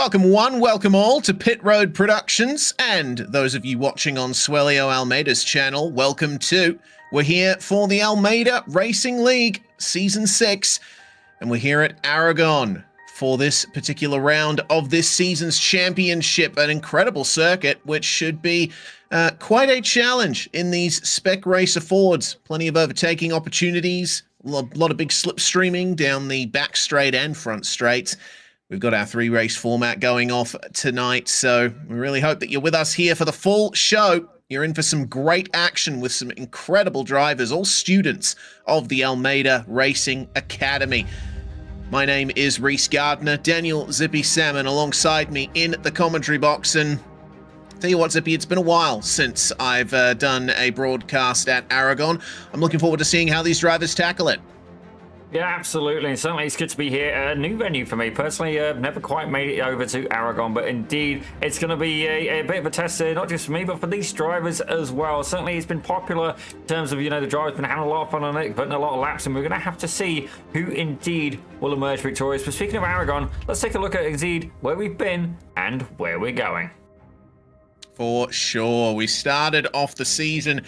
Welcome one, welcome all to Pit Road Productions, and those of you watching on Swellio Almeida's channel, welcome too. We're here for the Almeida Racing League Season 6, and we're here at Aragon for this particular round of this season's championship, an incredible circuit which should be quite a challenge in these spec racer Fords. Plenty of overtaking opportunities, a lot of big slipstreaming down the back straight and front straights. We've got our 3-race format going off tonight, so we really hope that you're with us here for the full show. You're in for some great action with some incredible drivers, all students of the Almeida Racing Academy. My name is Reese Gardner, Daniel Zippy Salmon alongside me in the commentary box, and tell you what, Zippy, it's been a while since I've done a broadcast at Aragon. I'm looking forward to seeing how these drivers tackle it. Yeah, absolutely, and certainly it's good to be here. A new venue for me. Personally, never quite made it over to Aragon, but indeed, it's going to be a bit of a test, not just for me, but for these drivers as well. Certainly, it's been popular in terms of, the drivers been having a lot of fun on it, putting a lot of laps, and we're going to have to see who indeed will emerge victorious. But speaking of Aragon, let's take a look at indeed where we've been and where we're going. For sure. We started off the season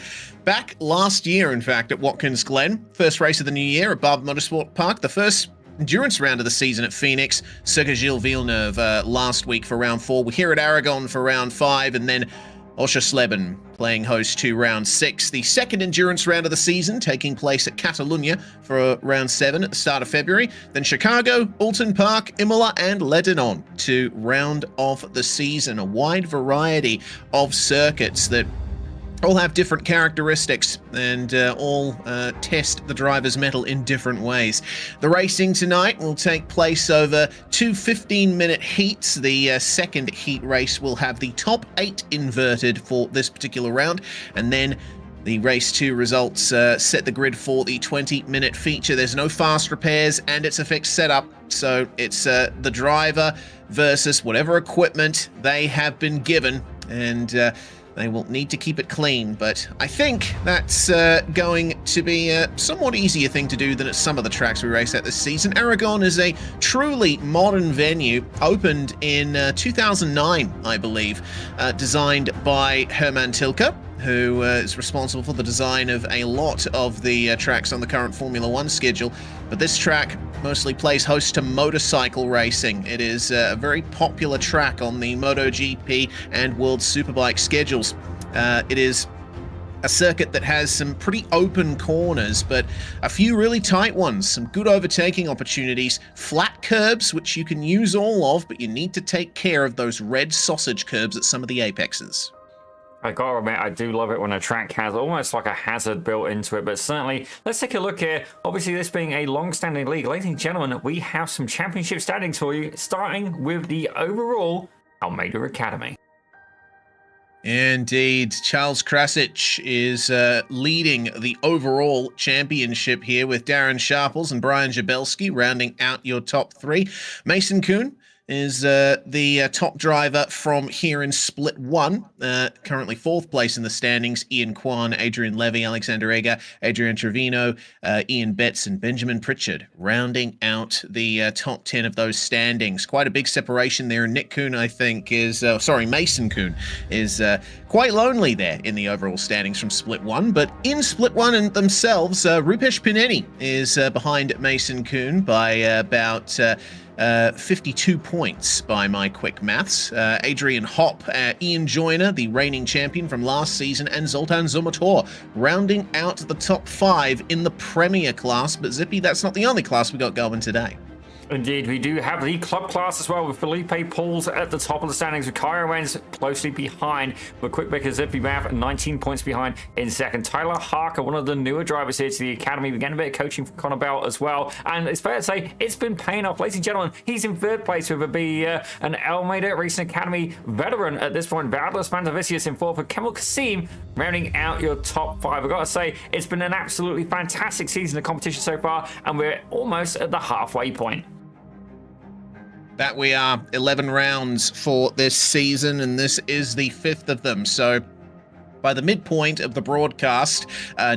back last year, in fact, at Watkins Glen. First race of the new year at Barber Motorsport Park. The first endurance round of the season at Phoenix. Circuit Gilles Villeneuve last week for round 4. We're here at Aragon for round 5, and then Oschersleben playing host to round 6. The second endurance round of the season taking place at Catalunya for round 7 at the start of February. Then Chicago, Alton Park, Imola, and Lebanon to round off the season. A wide variety of circuits that all have different characteristics and all test the driver's mettle in different ways. The racing tonight will take place over 2 15-minute heats. The second heat race will have the top 8 inverted for this particular round, and then the race 2 results set the grid for the 20-minute feature. There's no fast repairs, and it's a fixed setup, so it's the driver versus whatever equipment they have been given, and they will need to keep it clean, but I think that's going to be a somewhat easier thing to do than at some of the tracks we race at this season. Aragon is a truly modern venue, opened in 2009, I believe, designed by Hermann Tilke, who is responsible for the design of a lot of the tracks on the current Formula 1 schedule. But this track mostly plays host to motorcycle racing. It is a very popular track on the MotoGP and World Superbike schedules. It is a circuit that has some pretty open corners, but a few really tight ones, some good overtaking opportunities, flat curbs, which you can use all of, but you need to take care of those red sausage curbs at some of the apexes. I gotta admit, I do love it when a track has almost like a hazard built into it, but certainly, let's take a look here. Obviously, this being a long-standing league, ladies and gentlemen, we have some championship standings for you, starting with the overall Almeida Academy. Indeed, Charles Krasic is leading the overall championship here with Darren Sharples and Brian Jabelski rounding out your top 3. Mason Kuhn is the top driver from here in Split 1, currently 4th place in the standings. Ian Kwan, Adrian Levy, Alexander Eger, Adrian Trevino, Ian Betts, and Benjamin Pritchard rounding out the top 10 of those standings. Quite a big separation there. Nick Kuhn, I think, is, Mason Kuhn is quite lonely there in the overall standings from Split 1, but in Split 1 and themselves, Rupesh Pineni is behind Mason Kuhn by about 52 points by my quick maths. Adrian Hopp, Ian Joyner, the reigning champion from last season, and Zoltan Zomator rounding out the top 5 in the Premier class. But Zippy, that's not the only class we got going today. Indeed, we do have the club class as well, with Felipe Pauls at the top of the standings, with Kyra Wens closely behind, with Quickback and Zippy Math 19 points behind in second. Tyler Harker, one of the newer drivers here to the academy, began a bit of coaching from Connor Bell as well, and it's fair to say it's been paying off. Ladies and gentlemen, he's in 3rd place with an Almeida Racing Academy veteran at this point. Valdez Mantavicius in 4th, with Kemal Kasim rounding out your top 5. I've got to say, it's been an absolutely fantastic season of competition so far, and we're almost at the halfway point. That we are. 11 rounds for this season, and this is the 5th of them. So by the midpoint of the broadcast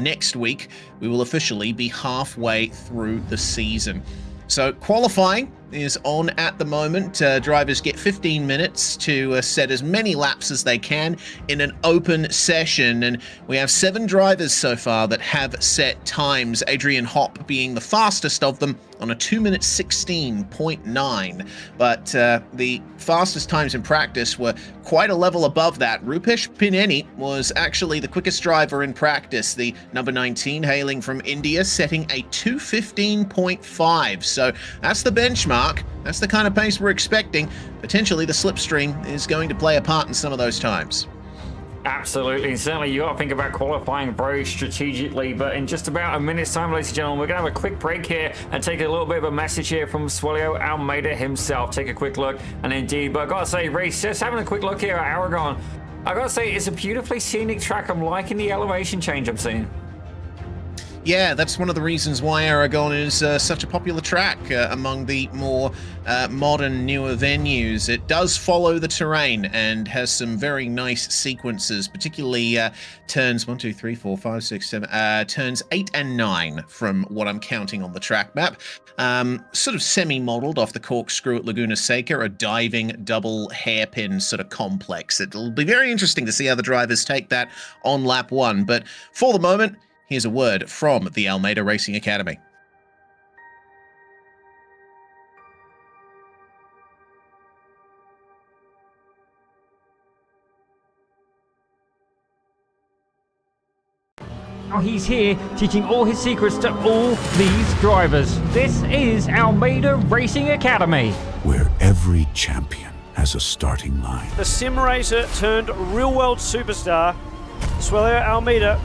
next week, we will officially be halfway through the season. So qualifying is on at the moment. Drivers get 15 minutes to set as many laps as they can in an open session, and we have 7 drivers so far that have set times, Adrian Hopp being the fastest of them on a 2-minute 16.9, but the fastest times in practice were quite a level above that. Rupesh Pineni was actually the quickest driver in practice, the number 19 hailing from India, setting a 2:15.5, so that's the benchmark. That's the kind of pace we're expecting. Potentially the slipstream is going to play a part in some of those times. Absolutely, and certainly you got to think about qualifying very strategically, but in just about a minute's time, ladies and gentlemen, we're going to have a quick break here and take a little bit of a message here from Swelio Almeida himself. Take a quick look, and indeed, but I got to say, Reece, just having a quick look here at Aragon, I got to say, it's a beautifully scenic track. I'm liking the elevation change I'm seeing. Yeah, that's one of the reasons why Aragon is such a popular track among the more modern, newer venues. It does follow the terrain and has some very nice sequences, particularly turns 1, 2, 3, 4, 5, 6, 7, turns 8 and 9 from what I'm counting on the track map. Sort of semi-modeled off the corkscrew at Laguna Seca, a diving double hairpin sort of complex. It'll be very interesting to see how the drivers take that on lap 1, but for the moment, here's a word from the Almeida Racing Academy. Now he's here teaching all his secrets to all these drivers. This is Almeida Racing Academy, where every champion has a starting line. The sim racer turned real world superstar, Swelio Almeida.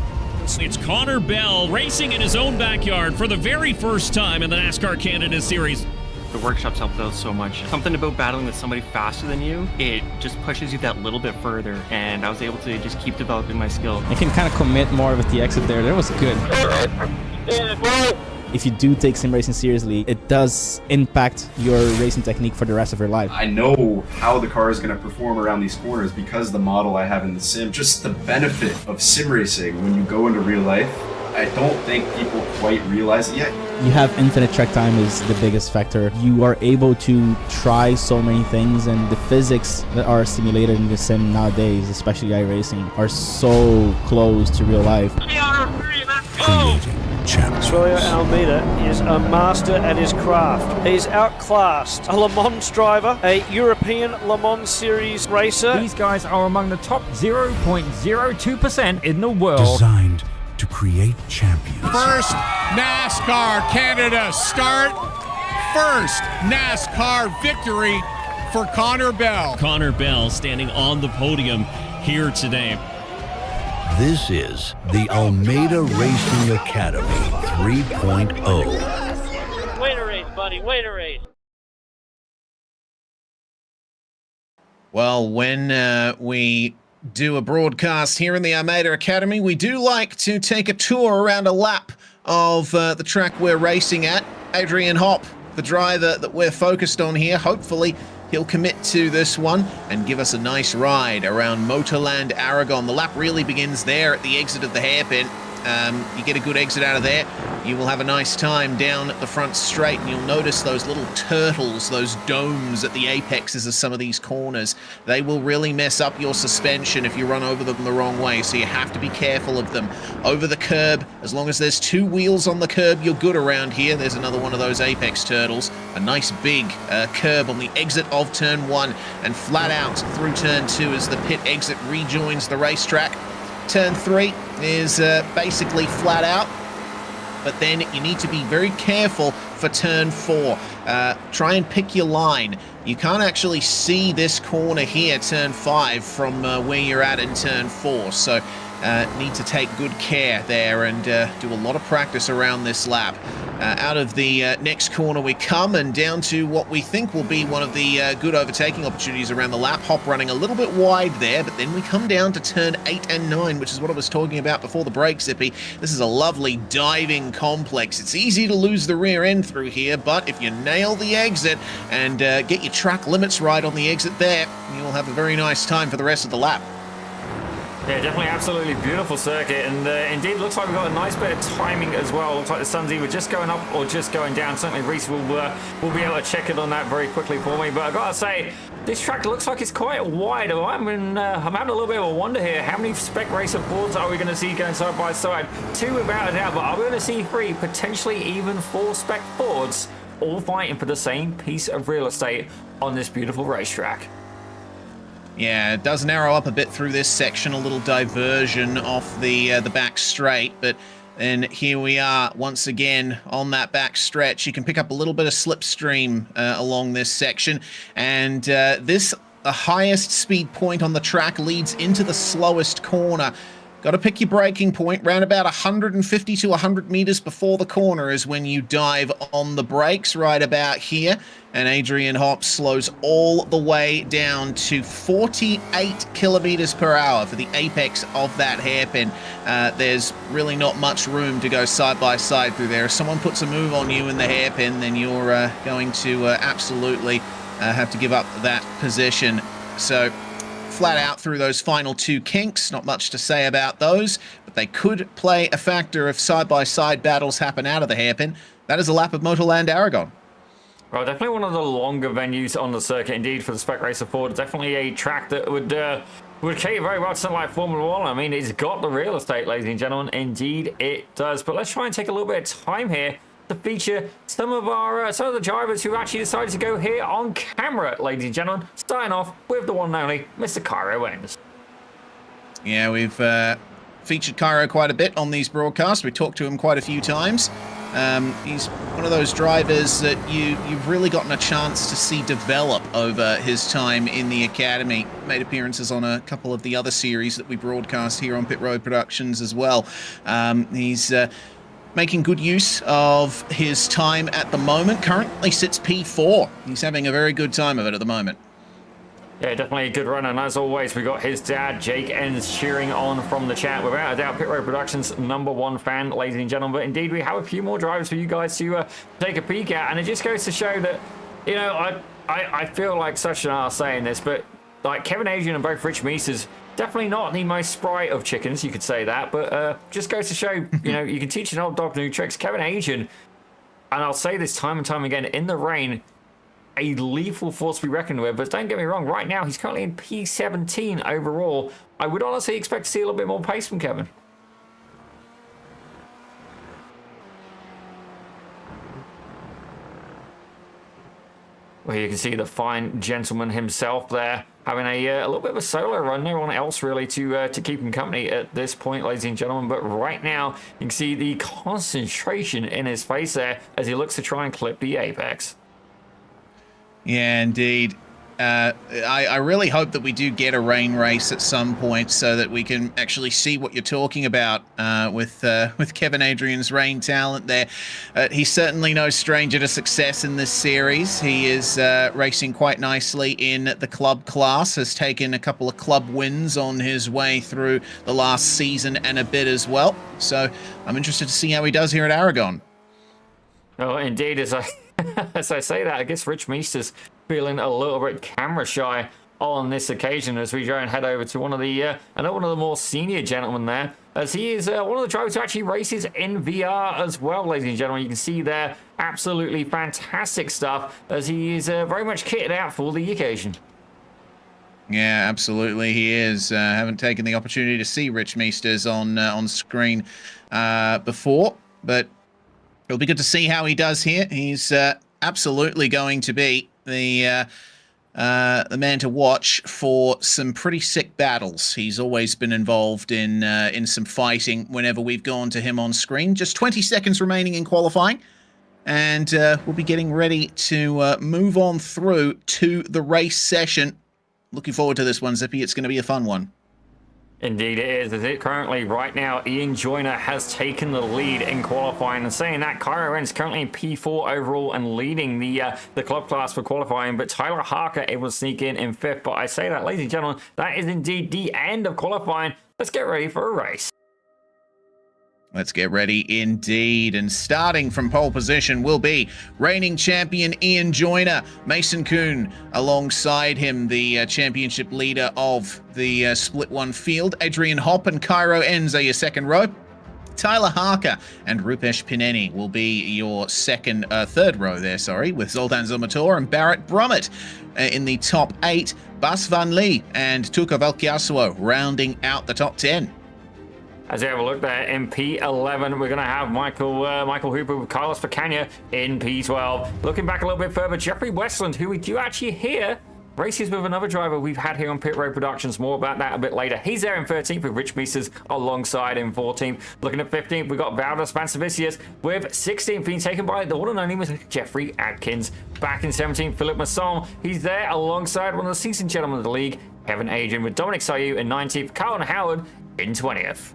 It's Connor Bell racing in his own backyard for the very first time in the NASCAR Canada Series. The workshops helped out so much. Something about battling with somebody faster than you, it just pushes you that little bit further, and I was able to just keep developing my skill. I can kind of commit more with the exit there. That was good. If you do take sim racing seriously, it does impact your racing technique for the rest of your life. I know how the car is going to perform around these corners because of the model I have in the sim. Just the benefit of sim racing when you go into real life, I don't think people quite realize it yet. You have infinite track time is the biggest factor. You are able to try so many things, and the physics that are simulated in the sim nowadays, especially iRacing, are so close to real life. Creating champions. Swelio Almeida is a master at his craft. He's outclassed a Le Mans driver, a European Le Mans Series racer. These guys are among the top 0.02% in the world. Designed to create champions. First NASCAR Canada start. First NASCAR victory for Connor Bell. Connor Bell standing on the podium here today. This is the Almeida Racing Academy 3.0. Wait a race, buddy, wait a race. Well, when we do a broadcast here in the Almeida Academy, we do like to take a tour around a lap of the track we're racing at. Adrian Hopp, the driver that we're focused on here, hopefully he'll commit to this one and give us a nice ride around Motorland Aragon. The lap really begins there at the exit of the hairpin. You get a good exit out of there, you will have a nice time down the front straight, and you'll notice those little turtles, those domes at the apexes of some of these corners. They will really mess up your suspension if you run over them the wrong way, so you have to be careful of them. Over the curb, as long as there's 2 wheels on the curb, you're good around here. There's another one of those apex turtles. A nice big curb on the exit of turn 1, and flat out through turn 2 as the pit exit rejoins the racetrack. Turn 3 is basically flat out, but then you need to be very careful for turn 4. Try and pick your line. You can't actually see this corner here, turn 5, from where you're at in turn 4, so need to take good care there and do a lot of practice around this lap. Out of the next corner we come, and down to what we think will be one of the good overtaking opportunities around the lap. Hopp running a little bit wide there, but then we come down to turn 8 and 9, which is what I was talking about before the break, Zippy. This is a lovely diving complex. It's easy to lose the rear end through here, but if you nail the exit and get your track limits right on the exit there, you'll have a very nice time for the rest of the lap. Yeah, definitely absolutely beautiful circuit, and indeed looks like we've got a nice bit of timing as well. Looks like the sun's either just going up or just going down. Certainly Reese will be able to check it on that very quickly for me, but I've got to say, this track looks like it's quite wide. I'm having a little bit of a wonder here. How many spec racer Fords are we going to see going side by side? 2 without a doubt, but are we going to see 3, potentially even 4 spec Fords, all fighting for the same piece of real estate on this beautiful racetrack? Yeah, it does narrow up a bit through this section, a little diversion off the back straight, but then here we are once again on that back stretch. You can pick up a little bit of slipstream along this section, and the highest speed point on the track leads into the slowest corner. Got to pick your braking point. Round about 150 to 100 meters before the corner is when you dive on the brakes, right about here. And Adrian Hopp slows all the way down to 48 kilometers per hour for the apex of that hairpin. There's really not much room to go side by side through there. If someone puts a move on you in the hairpin, then you're going to absolutely have to give up that position. So flat out through those final 2 kinks. Not much to say about those, but they could play a factor if side-by-side battles happen out of the hairpin. That is a lap of Motorland Aragon. Well, definitely one of the longer venues on the circuit, indeed, for the Spec Racer Ford. Definitely a track that would cater very well to something like Formula 1. I mean, it's got the real estate, ladies and gentlemen. Indeed, it does. But let's try and take a little bit of time here to feature some of the drivers who actually decided to go here on camera, ladies and gentlemen. Starting off with the one and only Mr. Cairo Wings. Yeah, we've featured Cairo quite a bit on these broadcasts. We talked to him quite a few times. He's one of those drivers that you've really gotten a chance to see develop over his time in the academy. Made appearances on a couple of the other series that we broadcast here on Pit Road Productions as well. He's making good use of his time at the moment. Currently sits P4. He's having a very good time of it at the moment. Yeah, definitely a good run, and as always, we got his dad, Jake Enns, cheering on from the chat. Without a doubt, Pit Road Productions' #1 fan, ladies and gentlemen. But indeed, we have a few more drivers for you guys to take a peek at, and it just goes to show that, you know, I feel like such an arse saying this, but like Kevin Adrian and both Rich Meesters, definitely not the most spry of chickens, you could say that, but just goes to show, you know, you can teach an old dog new tricks. Kevin Adrian, and I'll say this time and time again, in the rain, a lethal force to be reckoned with, but don't get me wrong, right now he's currently in P17 overall. I would honestly expect to see a little bit more pace from Kevin. Well, you can see the fine gentleman himself there having a little bit of a solo run. No one else really to keep him company at this point, ladies and gentlemen. But right now, you can see the concentration in his face there as he looks to try and clip the apex. Yeah, indeed. I really hope that we do get a rain race at some point so that we can actually see what you're talking about with Kevin Adrian's rain talent there. He's certainly no stranger to success in this series. He is racing quite nicely in the club class, has taken a couple of club wins on his way through the last season and a bit as well. So I'm interested to see how he does here at Aragon. Oh, indeed, as I say that, I guess Rich Meester's feeling a little bit camera shy on this occasion as we go and head over to one of the more senior gentlemen there, as he is one of the drivers who actually races in VR as well, ladies and gentlemen. You can see there absolutely fantastic stuff as he is very much kitted out for the occasion. Yeah, absolutely, he is. Haven't taken the opportunity to see Rich Meesters on screen before, but it'll be good to see how he does here. He's absolutely going to be the man to watch for some pretty sick battles. He's always been involved in some fighting whenever we've gone to him on screen. Just 20 seconds remaining in qualifying, and we'll be getting ready to move on through to the race session. Looking forward to this one, Zippy. It's going to be a fun one. Indeed it is. As it currently, right now, Ian Joyner has taken the lead in qualifying. And saying that, Cairo Wren's currently in P4 overall and leading the club class for qualifying. But Tyler Harker able to sneak in 5th. But I say that, ladies and gentlemen, that is indeed the end of qualifying. Let's get ready for a race. Let's get ready indeed. And starting from pole position will be reigning champion Ian Joyner. Mason Kuhn alongside him, the championship leader of the Split 1 field. Adrian Hopp and Cairo Enza, your second row. Tyler Harker and Rupesh Pineni will be your third row there, with Zoltan Zomator and Barrett Brummett in the top 8. Bas Van Lee and Tuka Valkyasuo rounding out the top 10. As we have a look there in P11, we're going to have Michael Hooper with Carlos Pacania in P12. Looking back a little bit further, Jeffrey Westland, who we do actually hear races with another driver we've had here on Pit Road Productions. More about that a bit later. He's there in 13th with Rich Meisters alongside in 14th. Looking at 15th, we've got Valdas Pansavicius with 16th being taken by the one and only Jeffrey Atkins. Back in 17th, Philip Masson. He's there alongside one of the seasoned gentlemen of the league, Kevin Adrian, with Dominic Sayu in 19th, Carlton Howard in 20th.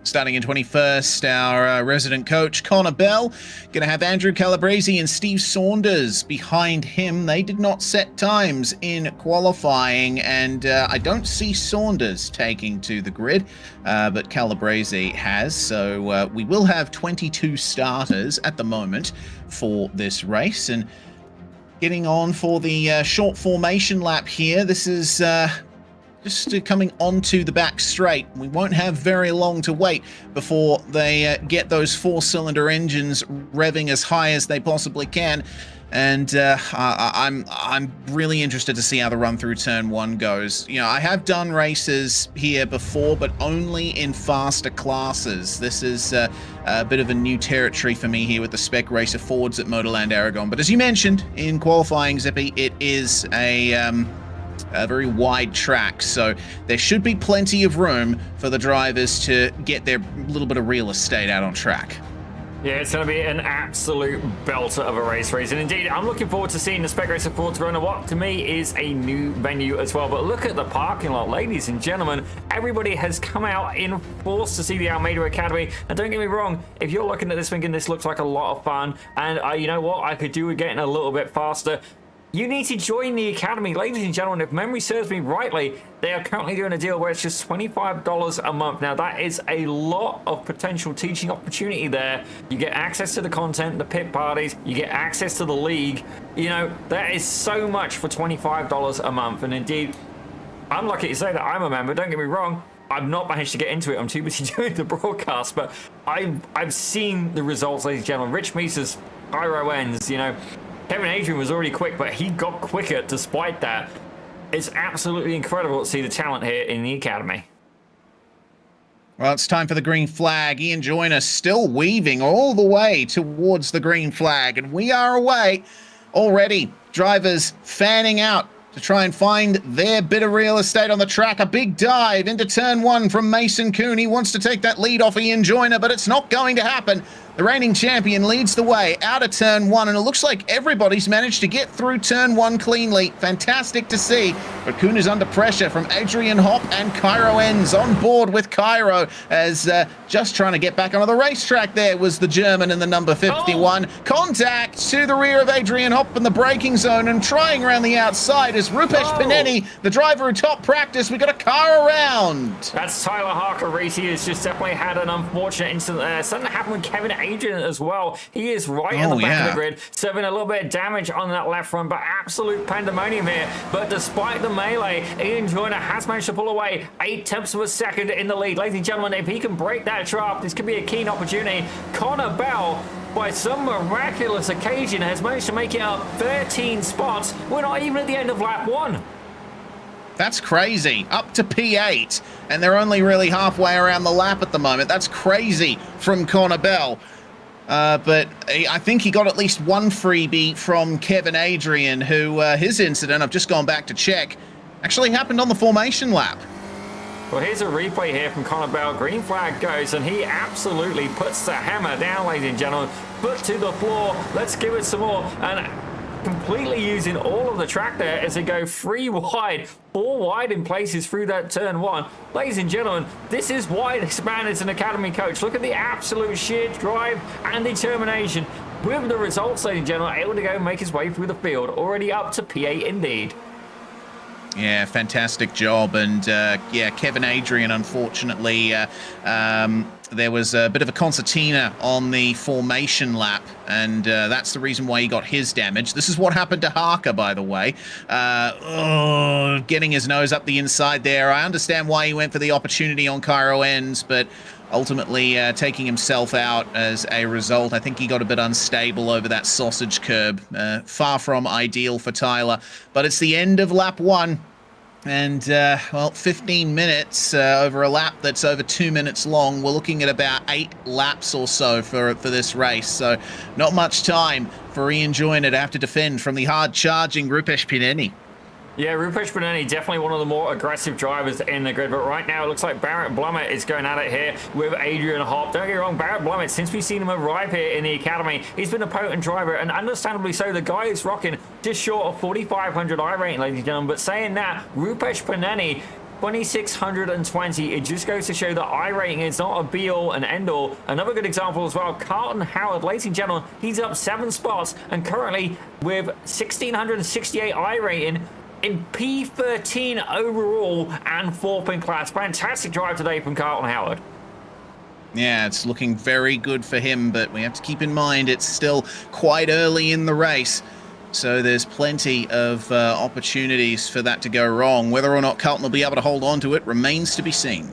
Starting in 21st, our resident coach, Connor Bell. Going to have Andrew Calabrese and Steve Saunders behind him. They did not set times in qualifying, and I don't see Saunders taking to the grid, but Calabrese has. So we will have 22 starters at the moment for this race. And getting on for the short formation lap here. This is just coming onto the back straight. We won't have very long to wait before they get those 4-cylinder engines revving as high as they possibly can. And I'm really interested to see how the run through turn 1 goes. You know, I have done races here before, but only in faster classes. This is a bit of a new territory for me here with the Spec Racer Fords at Motorland Aragon. But as you mentioned in qualifying, Zippy, it is a very wide track, so there should be plenty of room for the drivers to get their little bit of real estate out on track. Yeah, it's going to be an absolute belter of a race. And indeed, I'm looking forward to seeing the Spec Racer Fords run at what to me is a new venue as well. But look at the parking lot, ladies and gentlemen. Everybody has come out in force to see the Almeida Academy. And don't get me wrong, if you're looking at this thinking this looks like a lot of fun, and you know what, I could do with getting a little bit faster, you need to join the Academy. Ladies and gentlemen, if memory serves me rightly, they are currently doing a deal where it's just $25 a month. Now, that is a lot of potential teaching opportunity there. You get access to the content, the pit parties, you get access to the league. You know, that is so much for $25 a month. And indeed, I'm lucky to say that I'm a member. Don't get me wrong, I've not managed to get into it. I'm too busy doing the broadcast, but I've seen the results, ladies and gentlemen. Rich Meisters, Cairo Ends, you know, Kevin Adrian was already quick, but he got quicker despite that. It's absolutely incredible to see the talent here in the Academy. Well, it's time for the green flag. Ian Joyner still weaving all the way towards the green flag, and we are away already. Drivers fanning out to try and find their bit of real estate on the track. A big dive into turn 1 from Mason Kuhn. He wants to take that lead off Ian Joyner, but it's not going to happen. The reigning champion leads the way out of turn 1, and it looks like everybody's managed to get through turn 1 cleanly. Fantastic to see. But Kuhn is under pressure from Adrian Hopp and Cairo Enns on board with Cairo, as just trying to get back onto the racetrack there was the German in the number 51. Contact to the rear of Adrian Hopp in the braking zone, and trying around the outside is Rupesh Pineni, the driver who top practice. We got a car around. That's Tyler Harker. He has just definitely had an unfortunate incident there. Something happened with Kevin Adrian as well. He is right at the back of the grid, serving a little bit of damage on that left front, but absolute pandemonium here. But despite the melee, Ian Joyner has managed to pull away 8/10 of a second in the lead. Ladies and gentlemen, if he can break that draft, this could be a keen opportunity. Connor Bell, by some miraculous occasion, has managed to make it up 13 spots. We're not even at the end of lap 1. That's crazy. Up to P8, and they're only really halfway around the lap at the moment. That's crazy from Connor Bell. But I think he got at least one freebie from Kevin Adrian, who his incident, I've just gone back to check, actually happened on the formation lap. Well, here's a replay here from Connor Bell. Green flag goes, and he absolutely puts the hammer down, ladies and gentlemen. Foot to the floor. Let's give it some more. And completely using all of the track there as they go 3 wide, 4 wide in places through that turn 1. Ladies and gentlemen, this is why this man is an Academy coach. Look at the absolute sheer drive and determination. With the results, ladies and gentlemen, able to go and make his way through the field. Already up to P8 indeed. Yeah, fantastic job. And yeah, Kevin Adrian, unfortunately, there was a bit of a concertina on the formation lap, and that's the reason why he got his damage. This is what happened to Harker, by the way. Getting his nose up the inside there. I understand why he went for the opportunity on Cairo Ends, but ultimately taking himself out as a result. I think he got a bit unstable over that sausage curb. Far from ideal for Tyler, but it's the end of lap 1. And, well, 15 minutes over a lap that's over 2 minutes long. We're looking at about 8 laps or so for this race. So not much time for Ian Joyner to have to defend from the hard-charging Rupesh Pineni. Yeah, Rupesh Pineni, definitely one of the more aggressive drivers in the grid. But right now, it looks like Barrett Blumett is going at it here with Adrian Hopp. Don't get me wrong, Barrett Blumett, since we've seen him arrive here in the academy, he's been a potent driver, and understandably so. The guy is rocking just short of 4,500 iRating, ladies and gentlemen. But saying that, Rupesh Pineni, 2,620. It just goes to show that iRating is not a be-all and end-all. Another good example as well, Carlton Howard, ladies and gentlemen, he's up 7 spots and currently with 1,668 iRating in P13 overall and 4th in class. Fantastic drive today from Carlton Howard. Yeah, it's looking very good for him, but we have to keep in mind it's still quite early in the race. So there's plenty of opportunities for that to go wrong. Whether or not Carlton will be able to hold on to it remains to be seen.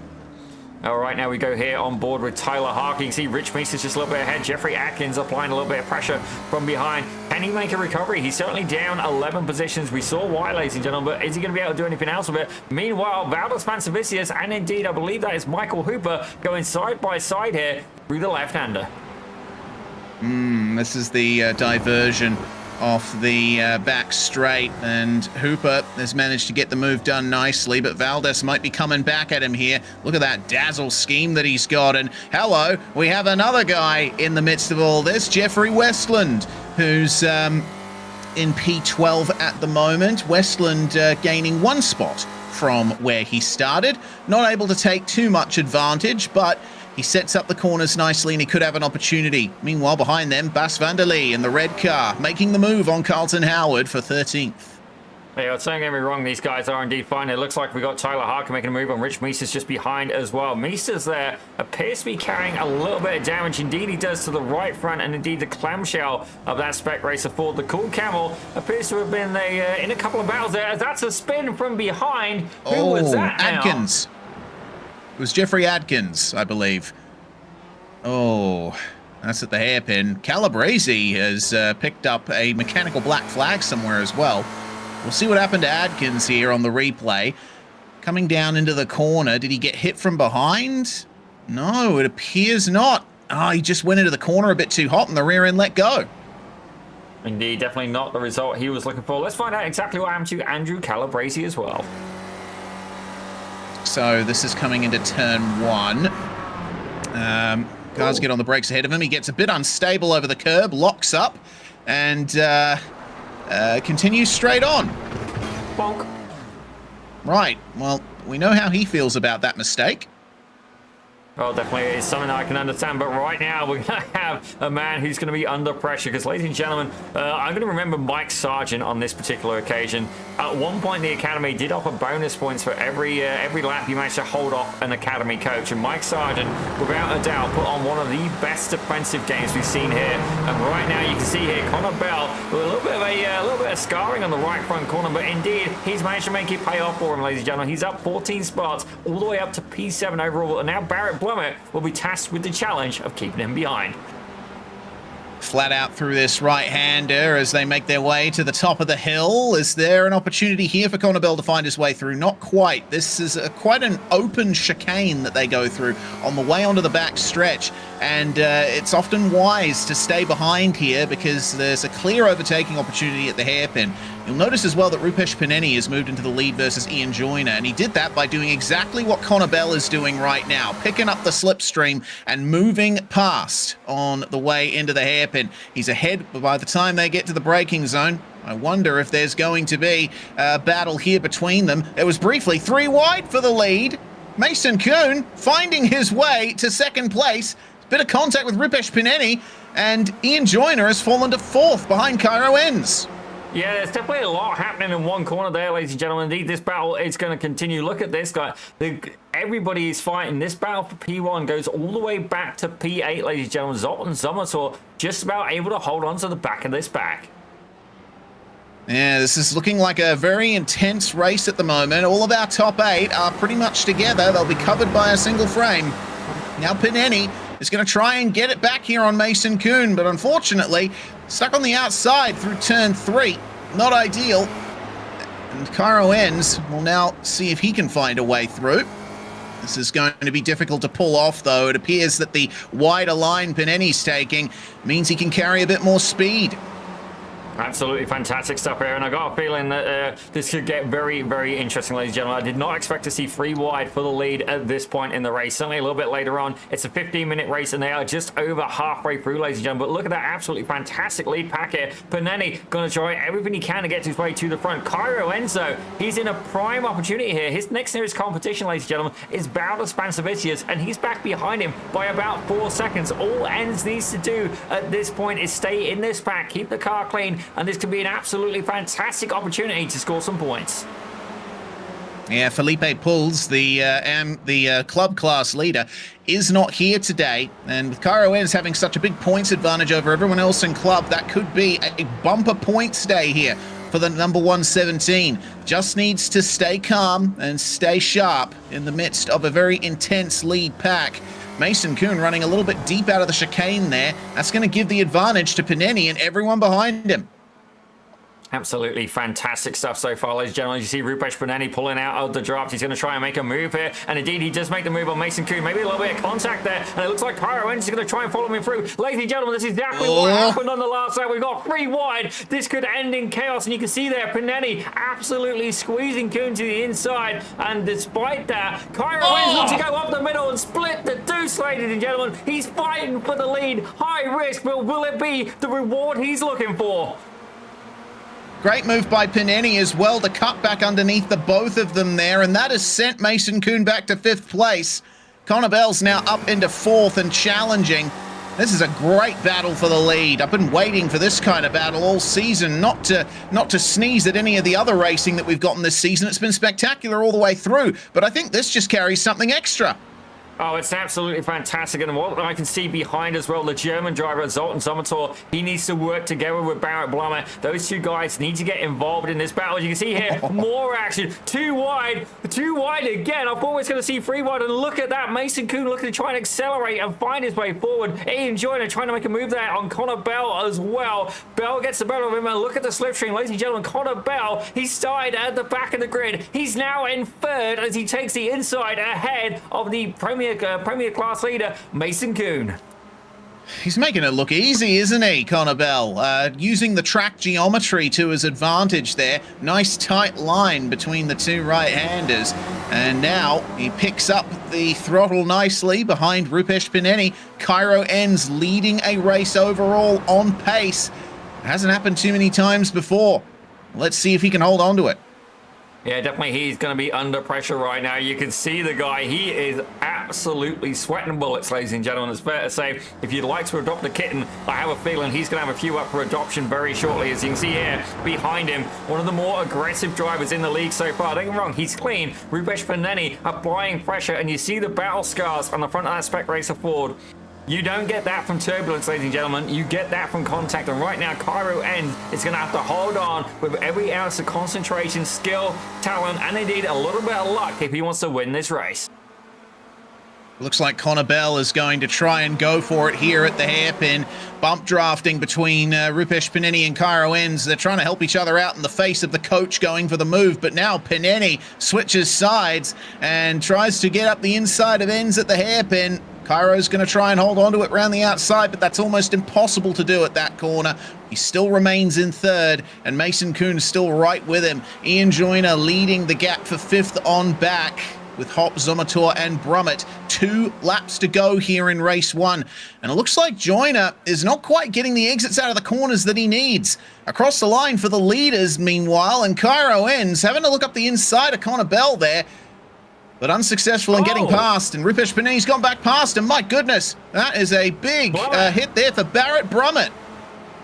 All right, now we go here on board with Tyler Harker. You can see Rich Meester's just a little bit ahead. Jeffrey Atkins applying a little bit of pressure from behind. Can he make a recovery? He's certainly down 11 positions. We saw why, ladies and gentlemen, but is he going to be able to do anything else with it? Meanwhile, Valdez Mansavicius, and indeed, I believe that is Michael Hooper, going side by side here through the left-hander. This is the diversion off the back straight, and Hooper has managed to get the move done nicely, but Valdez might be coming back at him here. Look at that dazzle scheme that he's got, and hello, we have another guy in the midst of all this, Jeffrey Westland, who's in P12 at the moment. Westland gaining 1 spot from where he started, not able to take too much advantage, but he sets up the corners nicely and he could have an opportunity. Meanwhile, behind them, Bas van der Lee in the red car, making the move on Carlton Howard for 13th. Yeah, don't get me wrong, these guys are indeed fine. It looks like we got Tyler Harker making a move on Rich Meester's just behind as well. Meester's there appears to be carrying a little bit of damage. Indeed, he does to the right front, and indeed the clamshell of that Spec Racer Ford. The Cool Camel appears to have been in a couple of battles there. That's a spin from behind. Who was that now? Adkins. It was Jeffrey Adkins, I believe. Oh, that's at the hairpin. Calabrese has picked up a mechanical black flag somewhere as well. We'll see what happened to Adkins here on the replay. Coming down into the corner. Did he get hit from behind? No, it appears not. He just went into the corner a bit too hot and the rear end let go. Indeed, definitely not the result he was looking for. Let's find out exactly what happened to Andrew Calabrese as well. So this is coming into turn 1. Cars get on the brakes ahead of him. He gets a bit unstable over the curb, locks up, and continues straight on. Bonk. Right, well, we know how he feels about that mistake. Well, definitely it's something that I can understand, but right now we're going to have a man who's going to be under pressure because, ladies and gentlemen, I'm going to remember Mike Sargent on this particular occasion. At one point, the Academy did offer bonus points for every lap you managed to hold off an Academy coach, and Mike Sargent, without a doubt, put on one of the best defensive games we've seen here. And right now, you can see here Connor Bell with a little bit of scarring on the right front corner, but indeed, he's managed to make it pay off for him, ladies and gentlemen. He's up 14 spots, all the way up to P7 overall, and now Barrett Blumett will be tasked with the challenge of keeping him behind. Flat out through this right-hander as they make their way to the top of the hill. Is there an opportunity here for Connor Bell to find his way through? Not quite. This is quite an open chicane that they go through on the way onto the back stretch, and it's often wise to stay behind here because there's a clear overtaking opportunity at the hairpin. You'll notice as well that Rupesh Pineni has moved into the lead versus Ian Joyner, and he did that by doing exactly what Connor Bell is doing right now, picking up the slipstream and moving past on the way into the hairpin. He's ahead by the time they get to the braking zone. I wonder if there's going to be a battle here between them. It was briefly 3 wide for the lead. Mason Kuhn finding his way to second place. Bit of contact with Rupesh Pineni, and Ian Joyner has fallen to 4th behind Cairo Ends. Yeah, there's definitely a lot happening in one corner there, ladies and gentlemen. Indeed, this battle is going to continue. Look at this guy. Everybody is fighting. This battle for P1 goes all the way back to P8, ladies and gentlemen. Zoltan Zomator just about able to hold on to the back of this pack. Yeah, this is looking like a very intense race at the moment. All of our top 8 are pretty much together. They'll be covered by a single frame. Now Pineni is going to try and get it back here on Mason Kuhn, but unfortunately, stuck on the outside through turn 3. Not ideal. And Cairo Enns will now see if he can find a way through. This is going to be difficult to pull off, though. It appears that the wider line Pineni's taking means he can carry a bit more speed. Absolutely fantastic stuff here, and I got a feeling that this could get very, very interesting, ladies and gentlemen. I did not expect to see 3 wide for the lead at this point in the race. Certainly a little bit later on. It's a 15-minute race, and they are just over halfway through, ladies and gentlemen. But look at that absolutely fantastic lead pack here. Pineni going to try everything he can to get his way to the front. Cairo Enzo, he's in a prime opportunity here. His next nearest competition, ladies and gentlemen, is Bowders Spansovicius, and he's back behind him by about 4 seconds. All Enns needs to do at this point is stay in this pack, keep the car clean, and this could be an absolutely fantastic opportunity to score some points. Yeah, Felipe Pulls, the club class leader, is not here today. And with Cairo Enns having such a big points advantage over everyone else in club, that could be a bumper points day here for the number 117. Just needs to stay calm and stay sharp in the midst of a very intense lead pack. Mason Kuhn running a little bit deep out of the chicane there. That's going to give the advantage to Pineni and everyone behind him. Absolutely fantastic stuff so far, ladies and gentlemen. You see Rupesh Pineni pulling out of the draft. He's going to try and make a move here. And indeed, he does make the move on Mason Kuhn. Maybe a little bit of contact there. And it looks like Cairo Enns is going to try and follow him through. Ladies and gentlemen, this is exactly what happened on the last lap. We've got 3 wide. This could end in chaos. And you can see there, Pineni absolutely squeezing Kuhn to the inside. And despite that, Cairo Enns wants to go up the middle and split the deuce, ladies and gentlemen. He's fighting for the lead. High risk, but will it be the reward he's looking for? Great move by Pineni as well to cut back underneath the both of them there, and that has sent Mason Kuhn back to 5th place. Connor Bell's now up into 4th and challenging. This is a great battle for the lead. I've been waiting for this kind of battle all season, not to sneeze at any of the other racing that we've gotten this season. It's been spectacular all the way through, but I think this just carries something extra. Oh, it's absolutely fantastic. And what I can see behind as well, the German driver, Zoltan Zomator, he needs to work together with Barrett Blummer. Those 2 guys need to get involved in this battle. As you can see here, more action. 2 wide again. I thought we were going to see 3 wide. And look at that. Mason Kuhn looking to try and accelerate and find his way forward. Ian Joyner trying to make a move there on Connor Bell as well. Bell gets the better of him. And look at the slipstream. Ladies and gentlemen, Connor Bell, he started at the back of the grid. He's now in 3rd as he takes the inside ahead of the Premier class leader, Mason Kuhn. He's making it look easy, isn't he, Connor Bell? Using the track geometry to his advantage there. Nice tight line between the 2 right-handers. And now he picks up the throttle nicely behind Rupesh Pineni. Cairo Enns leading a race overall on pace. It hasn't happened too many times before. Let's see if he can hold on to it. Yeah, definitely he's going to be under pressure right now. You can see the guy. He is absolutely sweating bullets, ladies and gentlemen. It's fair to say, if you'd like to adopt a kitten, I have a feeling he's going to have a few up for adoption very shortly. As you can see here, behind him, one of the more aggressive drivers in the league so far. Don't get me wrong, he's clean. Rupesh Pineni applying pressure, and you see the battle scars on the front of that Spec Racer Ford. You don't get that from turbulence, ladies and gentlemen. You get that from contact. And right now, Cairo Enns is going to have to hold on with every ounce of concentration, skill, talent, and indeed a little bit of luck if he wants to win this race. Looks like Connor Bell is going to try and go for it here at the hairpin. Bump drafting between Rupesh Pineni and Cairo Enns. They're trying to help each other out in the face of the coach going for the move. But now Pineni switches sides and tries to get up the inside of Enns at the hairpin. Cairo's going to try and hold on to it around the outside, but that's almost impossible to do at that corner. He still remains in 3rd, and Mason Kuhn still right with him. Ian Joyner leading the gap for 5th on back with Hopp, Zomator, and Brummett. 2 laps to go here in race 1. And it looks like Joyner is not quite getting the exits out of the corners that he needs. Across the line for the leaders, meanwhile, and Cairo Enns having to look up the inside of Connor Bell there, but unsuccessful in getting past, and Rupesh Pineni's gone back past him. My goodness, that is a big hit there for Barrett Brummett.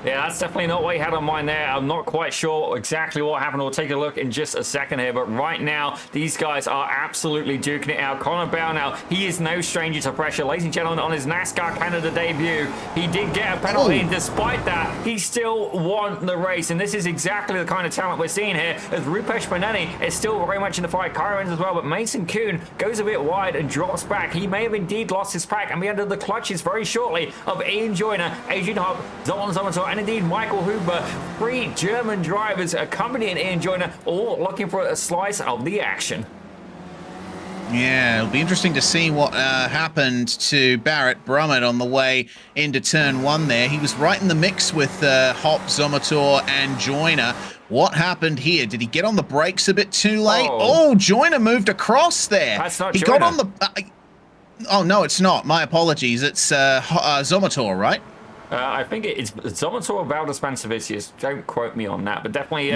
Yeah, that's definitely not what he had on mind there. I'm not quite sure exactly what happened. We'll take a look in just a second here. But right now, these guys are absolutely duking it out. Conor Bell now, he is no stranger to pressure. Ladies and gentlemen, on his NASCAR Canada debut, he did get a penalty. And despite that, he still won the race. And this is exactly the kind of talent we're seeing here, as Rupesh Paneni is still very much in the fight. Kyra Enns as well. But Mason Kuhn goes a bit wide and drops back. He may have indeed lost his pack and be under the clutches very shortly of Ian Joyner, Adrian Hopp, Zoltan Zomator, and indeed Michael Huber. 3 German drivers accompanying Ian Joyner, all looking for a slice of the action. Yeah, it'll be interesting to see what happened to Barrett Brummett on the way into turn 1 there. He was right in the mix with Hopp, Zomator, and Joyner. What happened here? Did he get on the brakes a bit too late? Oh, Joyner moved across there. That's not he Joyner. got on the... oh, no, it's not. My apologies. It's Zomator, right? I think it's Zomator, Valdes, Pansavicius. Don't quote me on that, but definitely,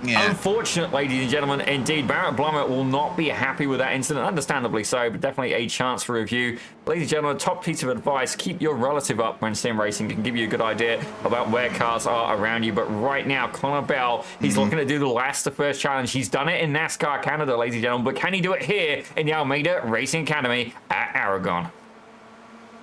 unfortunate, ladies and gentlemen, indeed, Barrett Blummet will not be happy with that incident, understandably so, but definitely a chance for review. Ladies and gentlemen, top piece of advice, keep your relative up when sim racing. Can give you a good idea about where cars are around you, but right now, Conor Bell, he's looking to do the last to first challenge. He's done it in NASCAR Canada, ladies and gentlemen, but can he do it here in the Almeida Racing Academy at Aragon?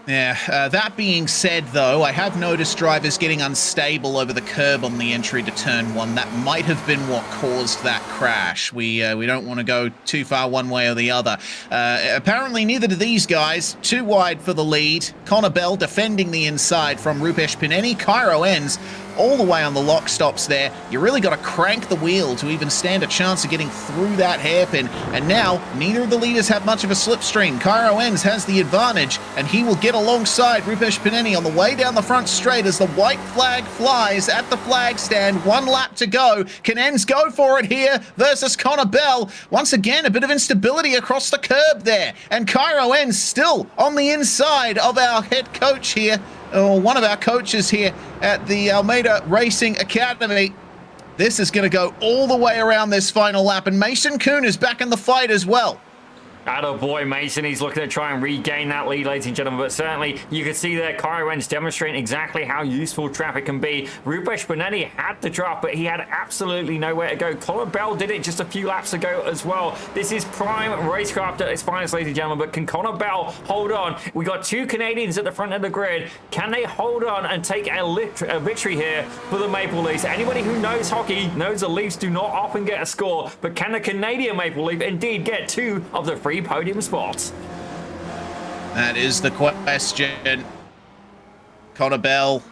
Yeah, that being said, though, I have noticed drivers getting unstable over the curb on the entry to turn 1. That might have been what caused that crash. We don't want to go too far one way or the other. Apparently, neither do these guys. Too wide for the lead. Conor Bell defending the inside from Rupesh Paneni. Cairo Enns all the way on the lock stops there. You really got to crank the wheel to even stand a chance of getting through that hairpin. And now, neither of the leaders have much of a slipstream. Cairo Enns has the advantage, and he will get alongside Rupesh Paneni on the way down the front straight as the white flag flies at the flag stand. 1 lap to go. Can Enns go for it here versus Conor Bell? Once again, a bit of instability across the curb there. And Cairo Enns still on the inside of our head coach here, or one of our coaches here at the Almeida Racing Academy. This is going to go all the way around this final lap, and Mason Kuhn is back in the fight as well. Attaboy, Mason. He's looking to try and regain that lead, ladies and gentlemen. But certainly, you can see there, Cairo Enns demonstrating exactly how useful traffic can be. Rupesh Paneni had the drop, but he had absolutely nowhere to go. Conor Bell did it just a few laps ago as well. This is prime racecraft at its finest, ladies and gentlemen. But can Conor Bell hold on? We got 2 Canadians at the front of the grid. Can they hold on and take a victory here for the Maple Leafs? Anybody who knows hockey knows the Leafs do not often get a score. But can the Canadian Maple Leaf indeed get 2 of the 3 podium spots? That is the question. Conor Bell,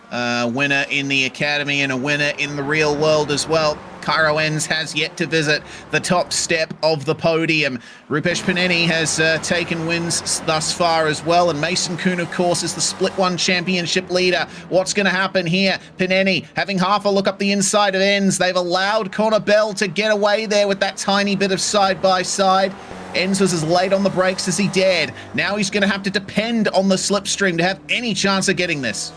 winner in the academy and a winner in the real world as well. Cairo Enns has yet to visit the top step of the podium. Rupesh Paneni has taken wins thus far as well, and Mason Kuhn, of course, is the Split 1 championship leader. What's going to happen here? Paneni having half a look up the inside of Enns. They've allowed Conor Bell to get away there with that tiny bit of side-by-side. Enns was as late on the brakes as he dared. Now he's going to have to depend on the slipstream to have any chance of getting this.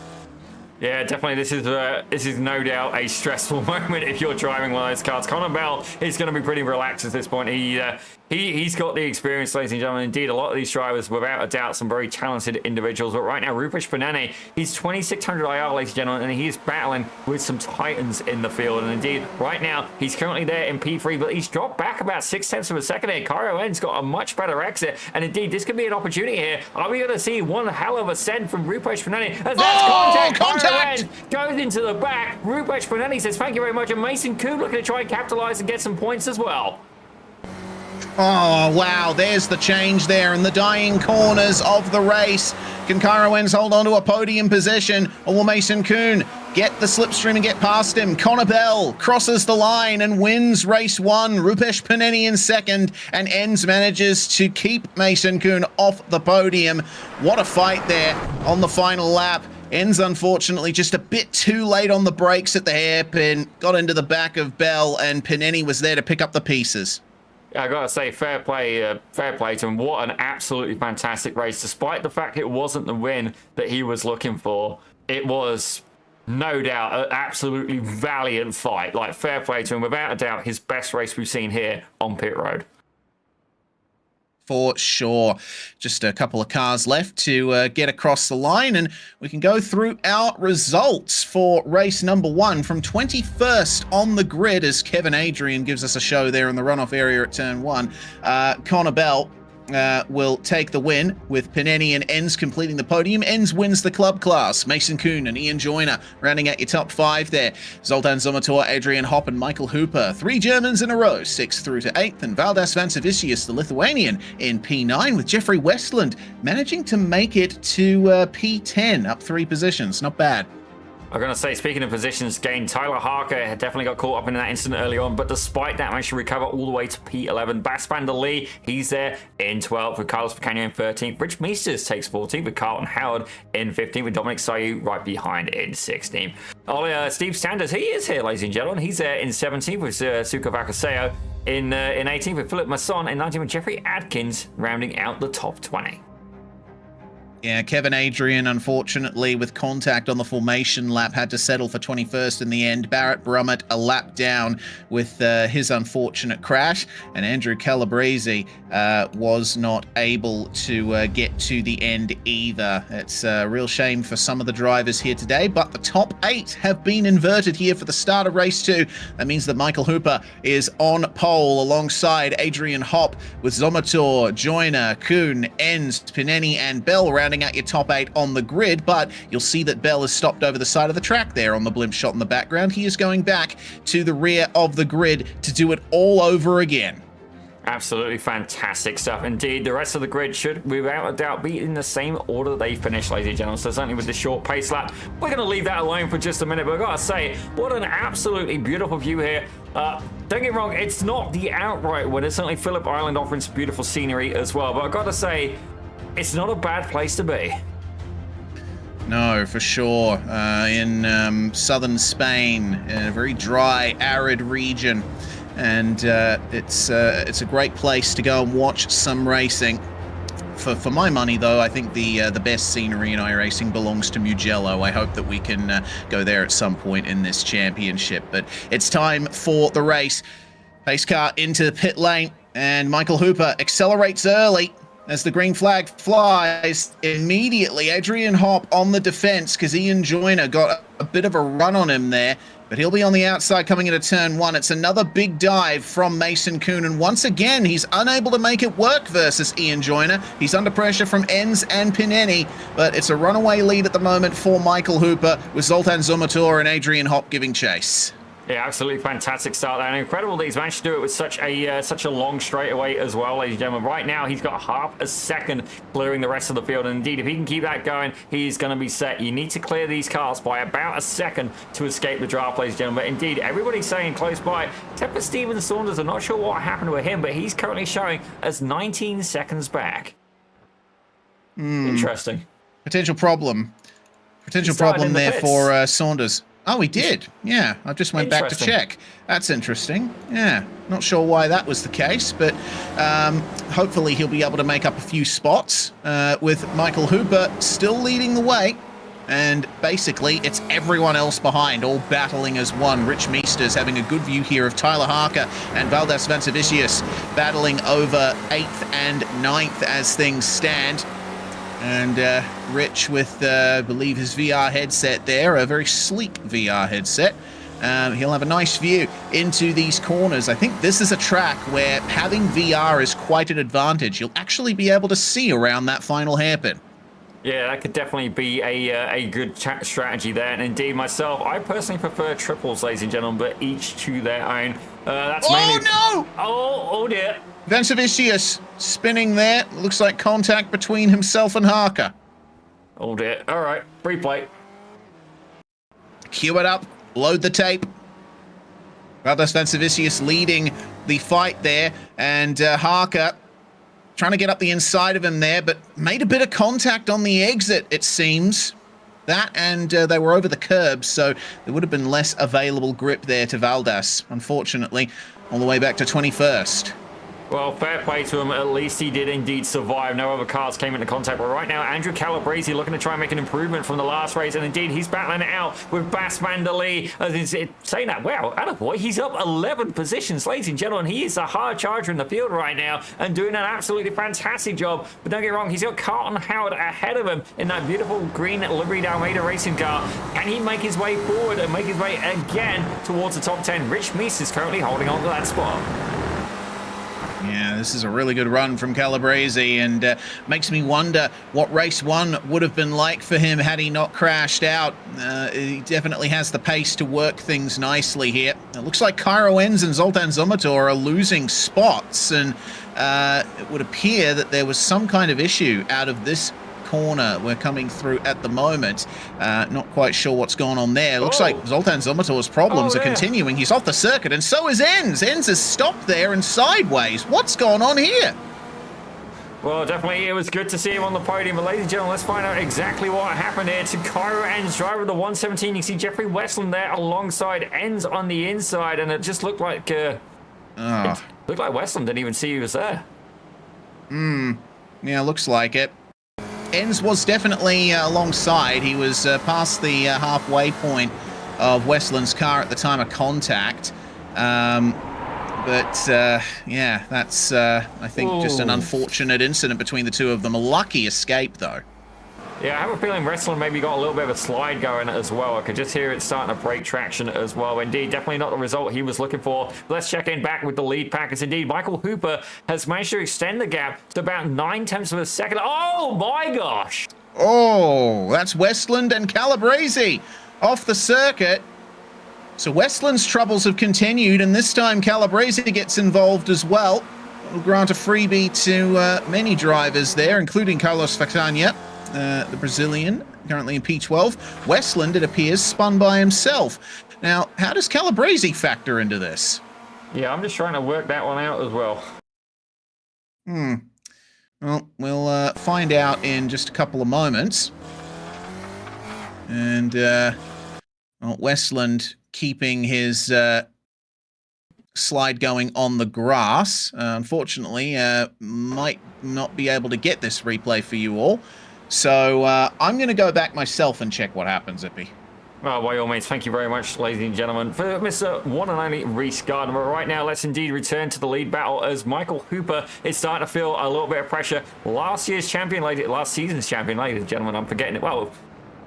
Yeah, definitely. This is no doubt a stressful moment if you're driving one of those cars. Conor Bell is going to be pretty relaxed at this point. He's got the experience, ladies and gentlemen. Indeed, a lot of these drivers, without a doubt, some very talented individuals. But right now, Rupesh Paneni, he's 2600 IR, ladies and gentlemen, and he's battling with some titans in the field. And indeed, right now, he's currently there in P3, but he's dropped back about 6/10 of a second here. Cairo Enns got a much better exit, and indeed, this could be an opportunity here. Are we going to see one hell of a send from Rupesh Paneni? As that's contact! Goes into the back. Rupesh Paneni says thank you very much, and Mason Kuhn looking to try and capitalize and get some points as well. Oh, wow, there's the change there in the dying corners of the race. Can Cairo Enns hold on to a podium position, or will Mason Kuhn get the slipstream and get past him? Conor Bell crosses the line and wins race 1. Rupesh Paneni in second, and Enns manages to keep Mason Kuhn off the podium. What a fight there on the final lap. Enns, unfortunately, just a bit too late on the brakes at the hairpin, got into the back of Bell, and Paneni was there to pick up the pieces. I gotta say, fair play to him. What an absolutely fantastic race. Despite the fact it wasn't the win that he was looking for, it was no doubt an absolutely valiant fight. Like, fair play to him. Without a doubt, his best race we've seen here on pit road. For sure. Just a couple of cars left to get across the line, and we can go through our results for race number 1 from 21st on the grid as Kevin Adrian gives us a show there in the runoff area at turn 1. Connor Bell will take the win with Pineni and Enns completing the podium. Enns wins the club class. Mason Kuhn and Ian Joyner rounding out your top 5 there. Zoltan Zomator, Adrian Hopp and Michael Hooper. 3 Germans in a row, 6th through to 8th. And Valdas Vancevicius, the Lithuanian, in P9 with Jeffrey Westland managing to make it to P10, up 3 positions. Not bad. I'm going to say, speaking of positions gained, Tyler Harker had definitely got caught up in that incident early on, but despite that, managed to recover all the way to P11. Baspander Lee, he's there in 12th with Carlos Picano in 13th. Rich Meesters takes 14th with Carlton Howard in 15th with Dominic Sayu right behind in 16th. Steve Sanders, he is here, ladies and gentlemen. He's there in 17th with Suka Vakaseo in 18th with Philip Masson in 19th with Jeffrey Adkins rounding out the top 20. Yeah, Kevin Adrian, unfortunately, with contact on the formation lap, had to settle for 21st in the end. Barrett Brummett a lap down with his unfortunate crash. And Andrew Calabrese was not able to get to the end either. It's a real shame for some of the drivers here today, but the top 8 have been inverted here for the start of race 2. That means that Michael Hooper is on pole alongside Adrian Hopp with Zomator, Joyner, Kuhn, Enns, Pineni and Bell rounding out your top 8 on the grid, but you'll see that Bell has stopped over the side of the track there on the blimp shot in the background. He is going back to the rear of the grid to do it all over again. Absolutely fantastic stuff indeed. The rest of the grid should, without a doubt, be in the same order they finished, ladies and gentlemen. So certainly with the short pace lap, we're going to leave that alone for just a minute. But I've got to say, what an absolutely beautiful view here. Don't get me wrong, it's not the outright winner. Certainly Phillip Island offering some beautiful scenery as well. But I've got to say, it's not a bad place to be. No, for sure. In southern Spain, in a very dry, arid region. And it's a great place to go and watch some racing. For my money, though, I think the best scenery in iRacing belongs to Mugello. I hope that we can go there at some point in this championship. But it's time for the race. Pace car into the pit lane, and Michael Hooper accelerates early. As the green flag flies, immediately Adrian Hopp on the defense because Ian Joyner got a bit of a run on him there, but he'll be on the outside coming into turn 1. It's another big dive from Mason Kuhn, and once again, he's unable to make it work versus Ian Joyner. He's under pressure from Enns and Pineni, but it's a runaway lead at the moment for Michael Hooper with Zoltan Zomator and Adrian Hopp giving chase. Yeah, absolutely fantastic start there. And incredible that he's managed to do it with such a long straightaway as well, ladies and gentlemen. Right now, he's got half a second clearing the rest of the field. And indeed, if he can keep that going, he's going to be set. You need to clear these cars by about a second to escape the draft, ladies and gentlemen. But indeed, everybody's saying close by, except for Steven Saunders. I'm not sure what happened with him, but he's currently showing as 19 seconds back. Interesting. Potential problem. Potential problem there for Saunders. Oh, he did. Yeah, I just went back to check. That's interesting. Yeah, not sure why that was the case, but hopefully he'll be able to make up a few spots with Michael Hooper still leading the way. And basically, it's everyone else behind, all battling as one. Rich Meesters having a good view here of Tyler Harker and Valdas Vancevicius battling over 8th and 9th as things stand. And Rich with, I believe, his VR headset there, a very sleek VR headset. He'll have a nice view into these corners. I think this is a track where having VR is quite an advantage. You'll actually be able to see around that final hairpin. Yeah, that could definitely be a good strategy there. And indeed, myself, I personally prefer triples, ladies and gentlemen, but each to their own. That's mainly... no! Oh dear. Vancevicius spinning there. Looks like contact between himself and Harker. Oh dear. All right, replay. Cue it up. Load the tape. Valdas Vancevicius leading the fight there, and Harker trying to get up the inside of him there, but made a bit of contact on the exit, it seems. That, and they were over the curb, so there would have been less available grip there to Valdas, unfortunately, all the way back to 21st. Well, fair play to him. At least he did indeed survive. No other cars came into contact. But right now, Andrew Calabrese looking to try and make an improvement from the last race. And indeed, he's battling it out with Bas van der Lee. Saying that, wow, attaboy, he's up 11 positions. Ladies and gentlemen, he is a hard charger in the field right now and doing an absolutely fantastic job. But don't get me wrong, he's got Carlton Howard ahead of him in that beautiful green liveried Almeida racing car. Can he make his way forward and make his way again towards the top 10? Rich Meese is currently holding on to that spot. Yeah, this is a really good run from Calabrese, and makes me wonder what race one would have been like for him had he not crashed out. He definitely has the pace to work things nicely here. It looks like Cairo Enz and Zoltan Zomator are losing spots, and it would appear that there was some kind of issue out of this corner we're coming through at the moment. Not quite sure what's going on there. Looks like Zoltan Zomator's problems are continuing. He's off the circuit, and so is Enz. Enz has stopped there and sideways. What's going on here? Well, definitely, it was good to see him on the podium. But ladies and gentlemen, let's find out exactly what happened here to Cairo Enz, driver of the 117. You can see Jeffrey Westland there alongside Enz on the inside, and it just looked like it looked like Westland didn't even see he was there. Yeah, looks like it. Enz was definitely alongside. He was past the halfway point of Westland's car at the time of contact. Yeah, that's, I think, just an unfortunate incident between the two of them. A lucky escape, though. Yeah, I have a feeling Westland maybe got a little bit of a slide going as well. I could just hear it starting to break traction as well. Indeed, definitely not the result he was looking for. Let's check in back with the lead packers. Indeed, Michael Hooper has managed to extend the gap to about 9/10 of a second. Oh, my gosh. Oh, that's Westland and Calabrese off the circuit. So Westland's troubles have continued, and this time Calabrese gets involved as well. It'll grant a freebie to many drivers there, including Carlos Facania. The Brazilian, currently in P12. Westland, it appears, spun by himself. Now, how does Calabrese factor into this? Yeah, I'm just trying to work that one out as well. Well, we'll find out in just a couple of moments. And Westland keeping his slide going on the grass. Unfortunately, might not be able to get this replay for you all. So I'm going to go back myself and check what happens, Zippy. Well, by all means, thank you very much, ladies and gentlemen, for Mr. One and Only Reese Gardner. But right now, let's indeed return to the lead battle as Michael Hooper is starting to feel a little bit of pressure. Last season's champion, ladies and gentlemen, I'm forgetting it. Well,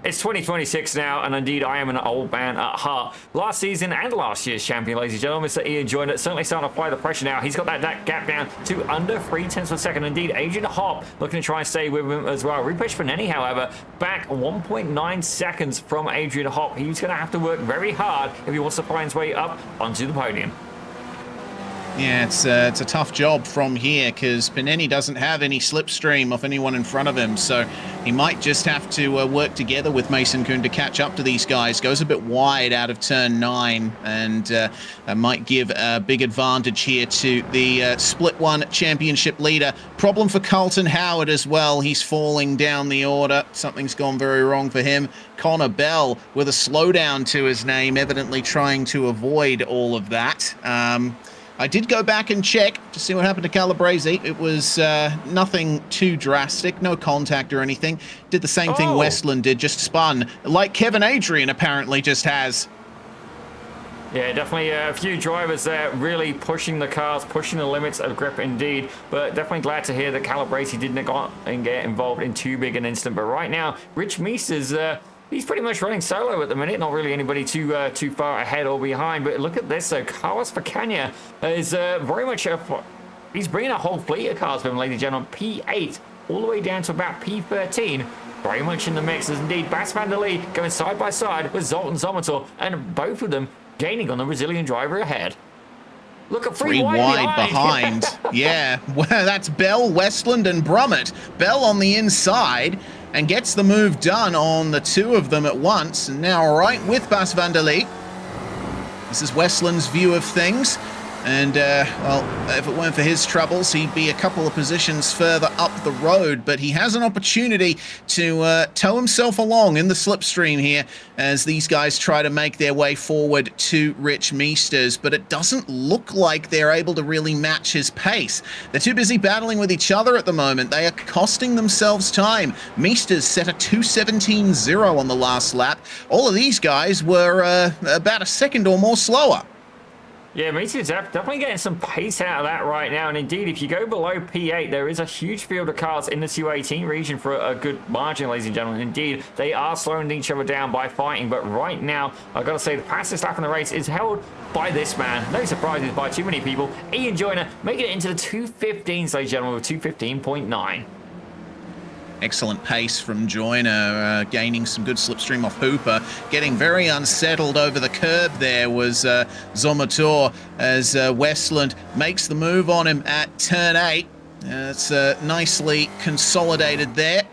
it's 2026 now, and indeed, I am an old man at heart. Last season and last year's champion, ladies and gentlemen, Mr. Ian Joyner, certainly starting to apply the pressure now. He's got that gap down to under 0.3 of a second. Indeed, Adrian Hopp looking to try and stay with him as well. Rupesh Paneni, however, back 1.9 seconds from Adrian Hopp. He's going to have to work very hard if he wants to find his way up onto the podium. Yeah, it's a tough job from here because Paneni doesn't have any slipstream off anyone in front of him, so he might just have to work together with Mason Kuhn to catch up to these guys. Goes a bit wide out of turn 9 and might give a big advantage here to the Split 1 championship leader. Problem for Carlton Howard as well. He's falling down the order. Something's gone very wrong for him. Connor Bell with a slowdown to his name, evidently trying to avoid all of that. I did go back and check to see what happened to Calabrese. It was nothing too drastic, no contact or anything. Did the same thing Westland did, just spun, like Kevin Adrian apparently just has. Yeah, definitely a few drivers there really pushing the cars, pushing the limits of grip indeed. But definitely glad to hear that Calabrese didn't get involved in too big an incident. But right now, Rich Meese is... he's pretty much running solo at the minute. Not really anybody too far ahead or behind. But look at this, though. Carlos Facania is very much... he's bringing a whole fleet of cars with him, ladies and gentlemen. P8 all the way down to about P13. Very much in the mix. As indeed Bas van der Lee going side by side with Zoltan Zomator. And both of them gaining on the Brazilian driver ahead. Look at three wide behind. Yeah, well, that's Bell, Westland, and Brummett. Bell on the inside and gets the move done on the two of them at once. And now right with Bas van der Lee. This is Westland's view of things. And, well, if it weren't for his troubles, he'd be a couple of positions further up the road. But he has an opportunity to tow himself along in the slipstream here as these guys try to make their way forward to Rich Meesters. But it doesn't look like they're able to really match his pace. They're too busy battling with each other at the moment. They are costing themselves time. Meesters set a 2:17.0 on the last lap. All of these guys were about a second or more slower. Yeah, Meesters definitely getting some pace out of that right now. And indeed, if you go below P8, there is a huge field of cars in the 218 region for a good margin, ladies and gentlemen. Indeed, they are slowing each other down by fighting. But right now, I've got to say, the fastest lap in the race is held by this man. No surprises by too many people. Ian Joyner making it into the 215s, ladies and gentlemen, with 215.9. Excellent pace from Joyner, gaining some good slipstream off Hooper. Getting very unsettled over the curb there was Zomator as Westland makes the move on him at turn 8. It's nicely consolidated there.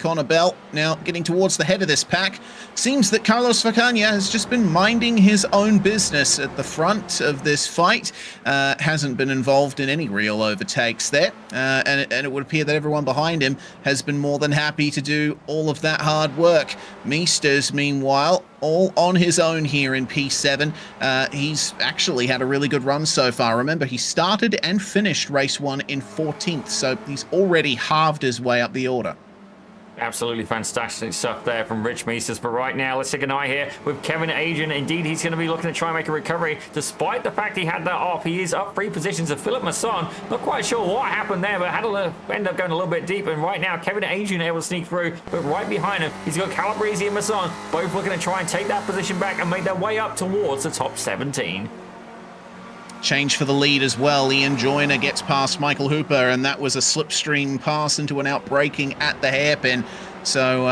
Connor Bell now getting towards the head of this pack. Seems that Carlos Facania has just been minding his own business at the front of this fight. Hasn't been involved in any real overtakes there. And it would appear that everyone behind him has been more than happy to do all of that hard work. Meesters, meanwhile, all on his own here in P7. He's actually had a really good run so far. Remember, he started and finished race 1 in 14th, so he's already halved his way up the order. Absolutely fantastic stuff there from Rich Meesters. But right now, let's take an eye here with Kevin Adrian. Indeed, he's going to be looking to try and make a recovery. Despite the fact he had that off, he is up 3 positions of Philip Masson. Not quite sure what happened there, but had to end up going a little bit deep. And right now, Kevin Adrian able to sneak through. But right behind him, he's got Calabrese and Masson, both looking to try and take that position back and make their way up towards the top 17. Change for the lead as well. Ian Joyner gets past Michael Hooper, and that was a slipstream pass into an outbraking at the hairpin. So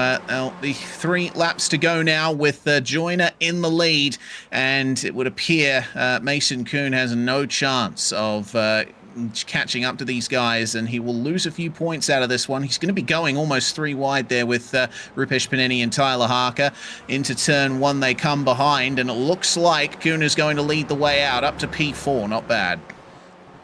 the 3 laps to go now with Joyner in the lead, and it would appear Mason Kuhn has no chance of catching up to these guys, and he will lose a few points out of this one. He's going to be going almost 3 wide there with Rupesh Paneni and Tyler Harker. Into turn 1 they come behind, and it looks like Kuhn is going to lead the way out up to P4. Not bad.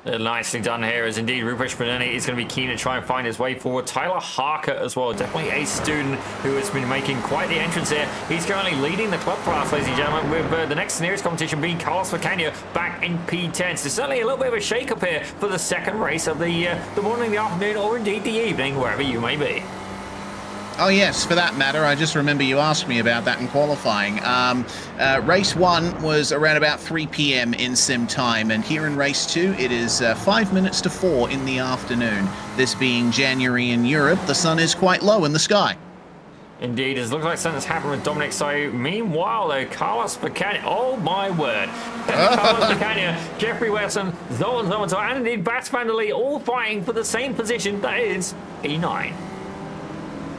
Nicely done here, as indeed Rupesh Paneni is going to be keen to try and find his way forward. Tyler Harker as well, definitely a student who has been making quite the entrance here. He's currently leading the club class, ladies and gentlemen, with the next nearest competition being Carlos Facania back in P10. So certainly a little bit of a shake-up here for the second race of the morning, the afternoon, or indeed the evening, wherever you may be. Oh yes, for that matter, I just remember you asked me about that in qualifying. Race 1 was around about 3 p.m. in sim time, and here in race 2 it is 5 minutes to 4 in the afternoon. This being January in Europe, the sun is quite low in the sky. Indeed, it looks like something's happened with Dominic Sayu. Meanwhile, though, Carlos Facania, oh my word. Carlos Facania, Jeffrey Wesson, Zoran Zomato, and indeed Bats van der Lee all fighting for the same position, that is E9.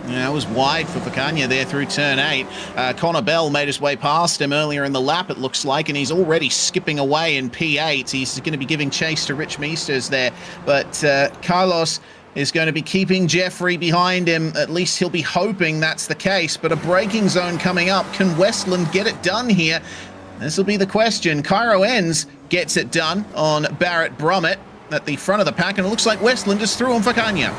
Yeah, it was wide for Facania there through turn 8. Connor Bell made his way past him earlier in the lap, it looks like, and he's already skipping away in P8. He's going to be giving chase to Rich Meesters there. But Carlos is going to be keeping Jeffrey behind him. At least he'll be hoping that's the case. But a braking zone coming up. Can Westland get it done here? This will be the question. Cairo Enns gets it done on Barrett Brummett at the front of the pack, and it looks like Westland is through on Facania.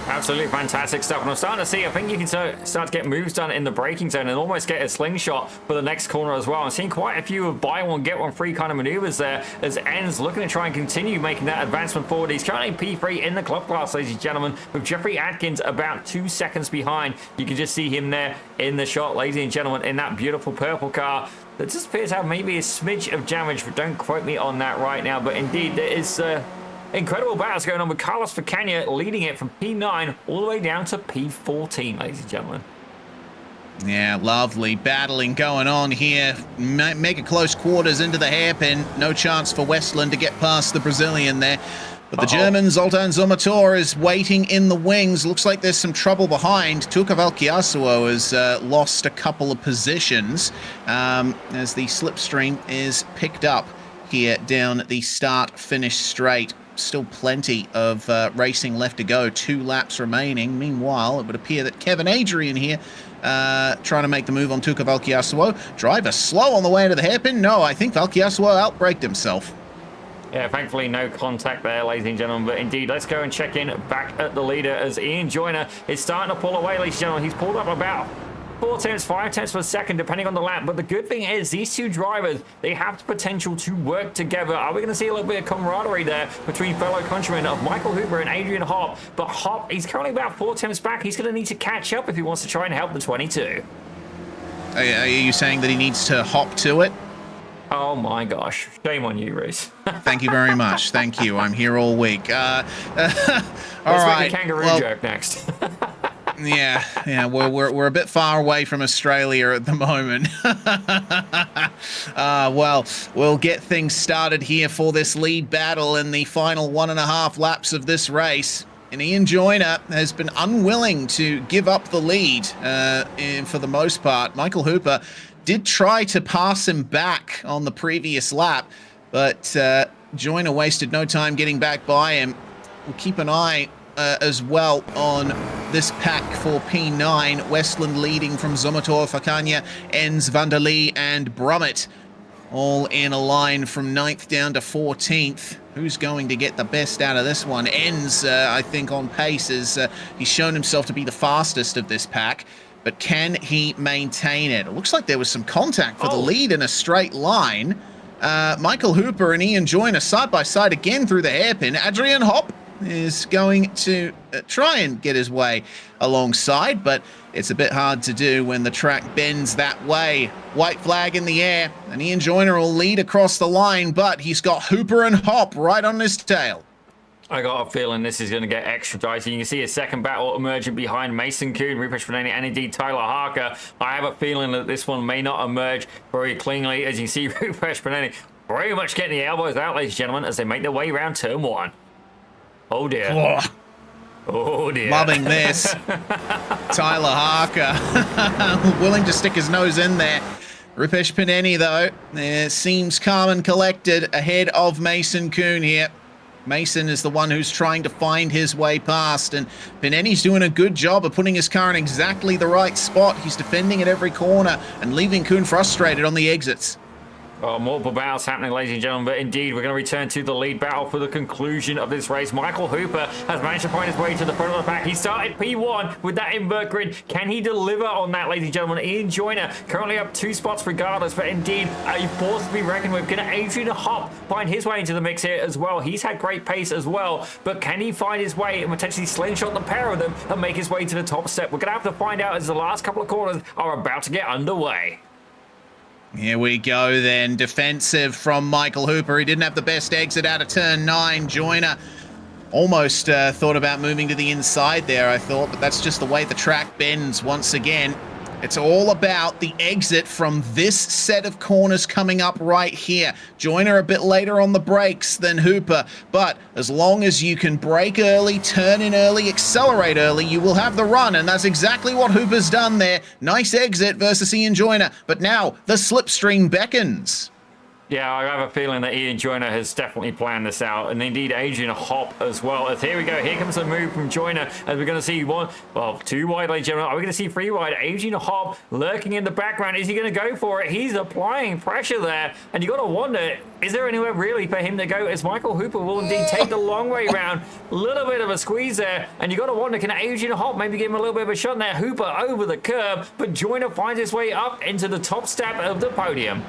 Absolutely fantastic stuff, and I'm starting to see, I think you can start to get moves done in the braking zone and almost get a slingshot for the next corner as well. I'm seeing quite a few of buy one, get one free kind of maneuvers there as Enns looking to try and continue making that advancement forward. He's currently P3 in the club class, ladies and gentlemen, with Jeffrey Atkins about 2 seconds behind. You can just see him there in the shot, ladies and gentlemen, in that beautiful purple car. That just appears to have maybe a smidge of damage, but don't quote me on that right now. But indeed, there is incredible battles going on with Carlos Facania leading it from P9 all the way down to P14, ladies and gentlemen. Yeah, lovely battling going on here. Mega close quarters into the hairpin. No chance for Westland to get past the Brazilian there. But the German, Zoltan Zomator, is waiting in the wings. Looks like there's some trouble behind. Turco Valkyasuo has lost a couple of positions as the slipstream is picked up here down the start-finish straight. Still plenty of racing left to go. 2 laps remaining. Meanwhile, it would appear that Kevin Adrian here trying to make the move on Turco Valkyasuo. Driver slow on the way into the hairpin. No, I think Valkyasuo outbraked himself. Yeah, thankfully no contact there, ladies and gentlemen. But indeed, let's go and check in back at the leader as Ian Joyner is starting to pull away, ladies and gentlemen. He's pulled up about 4 tenths, 5 tenths per second, depending on the lap. But the good thing is these two drivers, they have the potential to work together. Are we going to see a little bit of camaraderie there between fellow countrymen of Michael Hooper and Adrian Hopp? But Hopp, he's currently about 4 tenths back. He's going to need to catch up if he wants to try and help the 22. Are you saying that he needs to hop to it? Oh my gosh. Shame on you, Reese. Thank you very much. Thank you. I'm here all week. Let's make a kangaroo joke next. Yeah, we're a bit far away from Australia at the moment. Well, we'll get things started here for this lead battle in the final 1.5 laps of this race. And Ian Joyner has been unwilling to give up the lead for the most part. Michael Hooper did try to pass him back on the previous lap, but Joyner wasted no time getting back by him. We'll keep an eye as well on this pack for P9. Westland leading from Zomotor, Fakanya, Enns, Van der Lee, and Brummett. All in a line from 9th down to 14th. Who's going to get the best out of this one? Enns, I think, on pace, he's shown himself to be the fastest of this pack. But can he maintain it? It looks like there was some contact for the lead in a straight line. Michael Hooper and Ian Joyner side by side again through the hairpin. Adrian Hopp is going to try and get his way alongside, but it's a bit hard to do when the track bends that way. White flag in the air, and Ian Joyner will lead across the line, but he's got Hooper and Hopp right on his tail. I got a feeling this is going to get extra dicey. You can see a second battle emerging behind Mason Kuhn, Rupesh Panani, and indeed Tyler Harker. I have a feeling that this one may not emerge very cleanly. As you can see, Rupesh Panani very much getting the elbows out, ladies and gentlemen, as they make their way around turn 1. Oh dear. Oh dear. Loving this. Tyler Harker willing to stick his nose in there. Rupesh Panani, though, seems calm and collected ahead of Mason Kuhn here. Mason is the one who's trying to find his way past, and Panani's doing a good job of putting his car in exactly the right spot. He's defending at every corner and leaving Kuhn frustrated on the exits. Well, multiple battles happening, ladies and gentlemen, but indeed we're going to return to the lead battle for the conclusion of this race. Michael Hooper has managed to find his way to the front of the pack. He started P1 with that invert grid. Can he deliver on that, ladies and gentlemen? Ian Joyner currently up 2 spots regardless, but indeed a force to be reckoned with. Can Adrian Hopp find his way into the mix here as well? He's had great pace as well, but can he find his way and potentially slingshot the pair of them and make his way to the top step? We're going to have to find out as the last couple of corners are about to get underway. Here we go then. Defensive from Michael Hooper. He didn't have the best exit out of turn 9. Joyner almost thought about moving to the inside there, I thought, but that's just the way the track bends once again. It's all about the exit from this set of corners coming up right here. Joyner a bit later on the brakes than Hooper, but as long as you can brake early, turn in early, accelerate early, you will have the run, and that's exactly what Hooper's done there. Nice exit versus Ian Joyner, but now the slipstream beckons. Yeah, I have a feeling that Ian Joyner has definitely planned this out, and indeed Adrian Hopp as well. As here we go, here comes a move from Joyner, as we're going to see 2 wide, ladies and gentlemen. Are we going to see 3 wide? Adrian Hopp lurking in the background. Is he going to go for it? He's applying pressure there, and you got to wonder, is there anywhere really for him to go? As Michael Hooper will indeed take the long way round. A little bit of a squeeze there, and you got to wonder, can Adrian Hopp maybe give him a little bit of a shot there? Hooper over the curb, but Joyner finds his way up into the top step of the podium.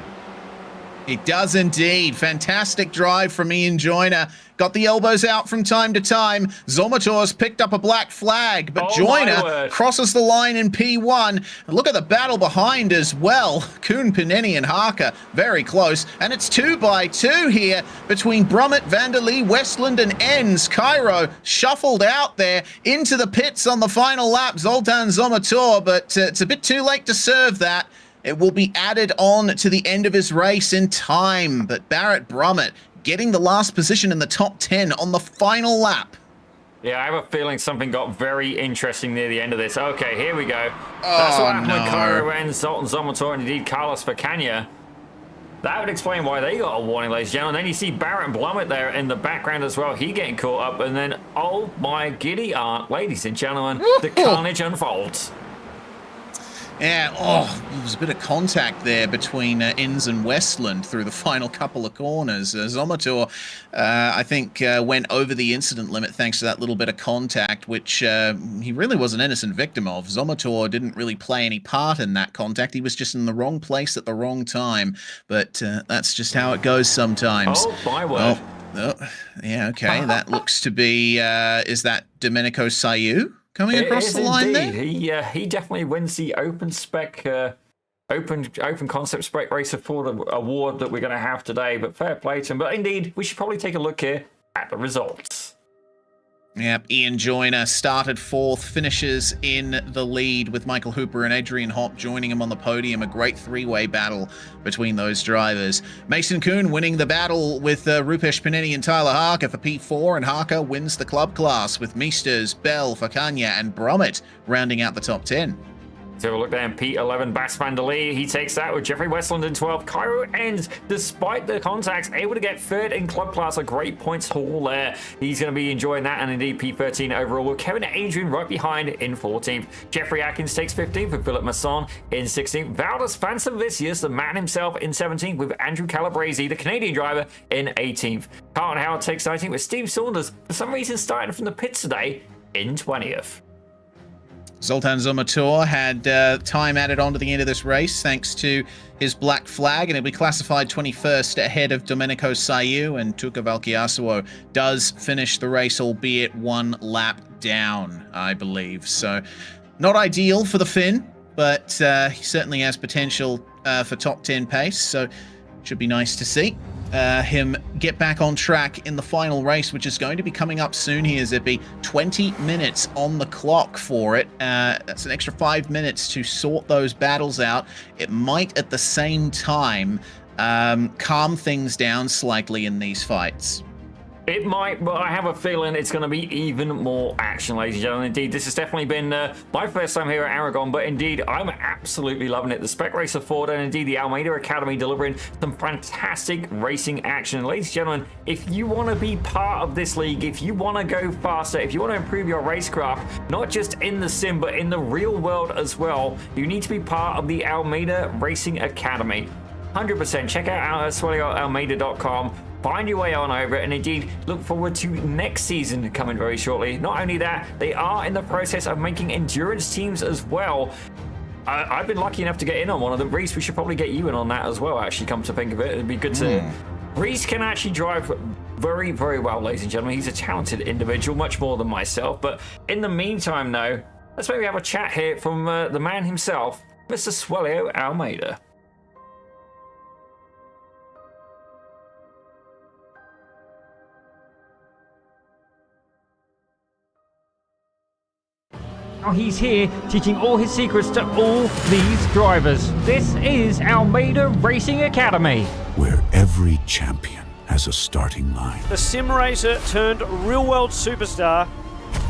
It does indeed. Fantastic drive from Ian Joyner. Got the elbows out from time to time. Zomotor's picked up a black flag, but Joyner crosses the line in P1. Look at the battle behind as well. Kuhn, Panani, and Harker very close. And it's 2 by 2 here between Brummett, Van der Lee, Westland, and Enns. Cairo shuffled out there into the pits on the final lap. Zoltan Zomotor, but it's a bit too late to serve that. It will be added on to the end of his race in time, but Barrett Brummett getting the last position in the top 10 on the final lap. Yeah, I have a feeling something got very interesting near the end of this. Okay, here we go. That's what happened with Cairo and Zoltan Zomotor and indeed Carlos Facania. That would explain why they got a warning, ladies and gentlemen. Then you see Barrett Brummett there in the background as well. He getting caught up, and then, oh my giddy aunt, ladies and gentlemen, the carnage unfolds. Yeah, oh, there was a bit of contact there between Inns and Westland through the final couple of corners. Zomator, I think, went over the incident limit thanks to that little bit of contact, which he really was an innocent victim of. Zomator didn't really play any part in that contact. He was just in the wrong place at the wrong time. But that's just how it goes sometimes. Oh, my word. Oh, yeah, okay. That looks to be, is that Domenico Sayu coming across the line indeed. there? He definitely wins the open spec, open concept spec racer Ford award that we're going to have today. But fair play to him. But indeed, we should probably take a look here at the results. Yep, Ian Joyner started 4th, finishes in the lead with Michael Hooper and Adrian Hopp joining him on the podium. A great three-way battle between those drivers. Mason Kuhn winning the battle with Rupesh Panetti and Tyler Harker for P4, and Harker wins the club class with Meesters, Bell, Fakanya, and Bromett rounding out the top 10. So we'll look there in P11, Bas van der Lee. He takes that with Jeffrey Westland in 12. Cairo ends, despite the contacts, able to get 3rd in club class. A great points haul there. He's going to be enjoying that, and indeed P13 overall, with Kevin Adrian right behind in 14th. Jeffrey Atkins takes 15th with Philip Masson in 16th. Valdis Fansavicius, the man himself, in 17th with Andrew Calabrese, the Canadian driver, in 18th. Carlton Howard takes 19th with Steve Saunders, for some reason starting from the pits today, in 20th. Zoltan Zomator had time added on to the end of this race thanks to his black flag, and he'll be classified 21st ahead of Domenico Sayu, and Tuka Valkiasuo does finish the race, albeit 1 lap down, I believe. So not ideal for the Finn, but he certainly has potential for top 10 pace, so should be nice to see him get back on track in the final race, which is going to be coming up soon here, Zippy. 20 minutes on the clock for it. That's an extra 5 minutes to sort those battles out. It might, at the same time, calm things down slightly in these fights. It might, but I have a feeling it's going to be even more action, ladies and gentlemen. Indeed, this has definitely been my first time here at Aragon, but indeed, I'm absolutely loving it. The Spec Racer Ford and indeed the Almeida Academy delivering some fantastic racing action. Ladies and gentlemen, if you want to be part of this league, if you want to go faster, if you want to improve your racecraft, not just in the sim, but in the real world as well, you need to be part of the Almeida Racing Academy. 100%. Check out SwellioAlmeida.com. Find your way on over, and indeed look forward to next season coming very shortly. Not only that, they are in the process of making endurance teams as well. I've been lucky enough to get in on one of them. Reese, we should probably get you in on that as well, actually, come to think of it. It'd be good to... Reese can actually drive very, very well, ladies and gentlemen. He's a talented individual, much more than myself. But in the meantime, though, let's maybe have a chat here from the man himself, Mr. Swellio Almeida. Now he's here teaching all his secrets to all these drivers. This is Almeida Racing Academy, where every champion has a starting line. The sim racer turned real world superstar,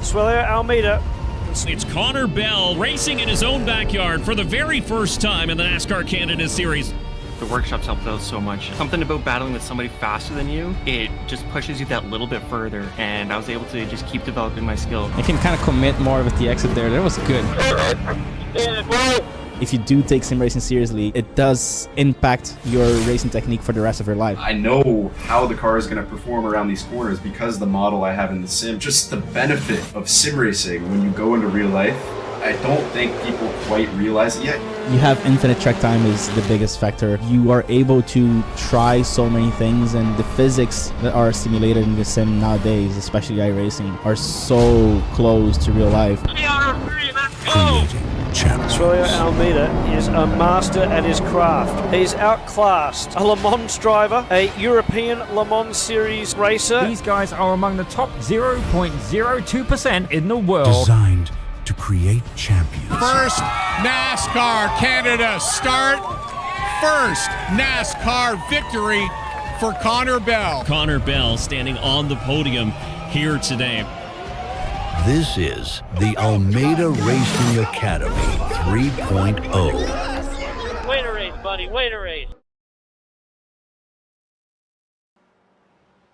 Swellio Almeida. It's Connor Bell racing in his own backyard for the very first time in the NASCAR Canada Series. The workshops helped out so much. Something about battling with somebody faster than you, it just pushes you that little bit further, and I was able to just keep developing my skill. I can kind of commit more with the exit there. That was good. If you do take sim racing seriously, it does impact your racing technique for the rest of your life. I know how the car is going to perform around these corners because the model I have in the sim. Just the benefit of sim racing when you go into real life, I don't think people quite realize it yet. You have infinite track time is the biggest factor. You are able to try so many things, and the physics that are simulated in the sim nowadays, especially iRacing, are so close to real life. Creating champions. Swellio Almeida is a master at his craft. He's outclassed a Le Mans driver, a European Le Mans Series racer. These guys are among the top 0.02% in the world. Designed to create champions. First NASCAR Canada start. First NASCAR victory for Connor Bell. Connor Bell standing on the podium here today. This is the Almeida Racing Academy 3.0. Wait a race, buddy, wait a race.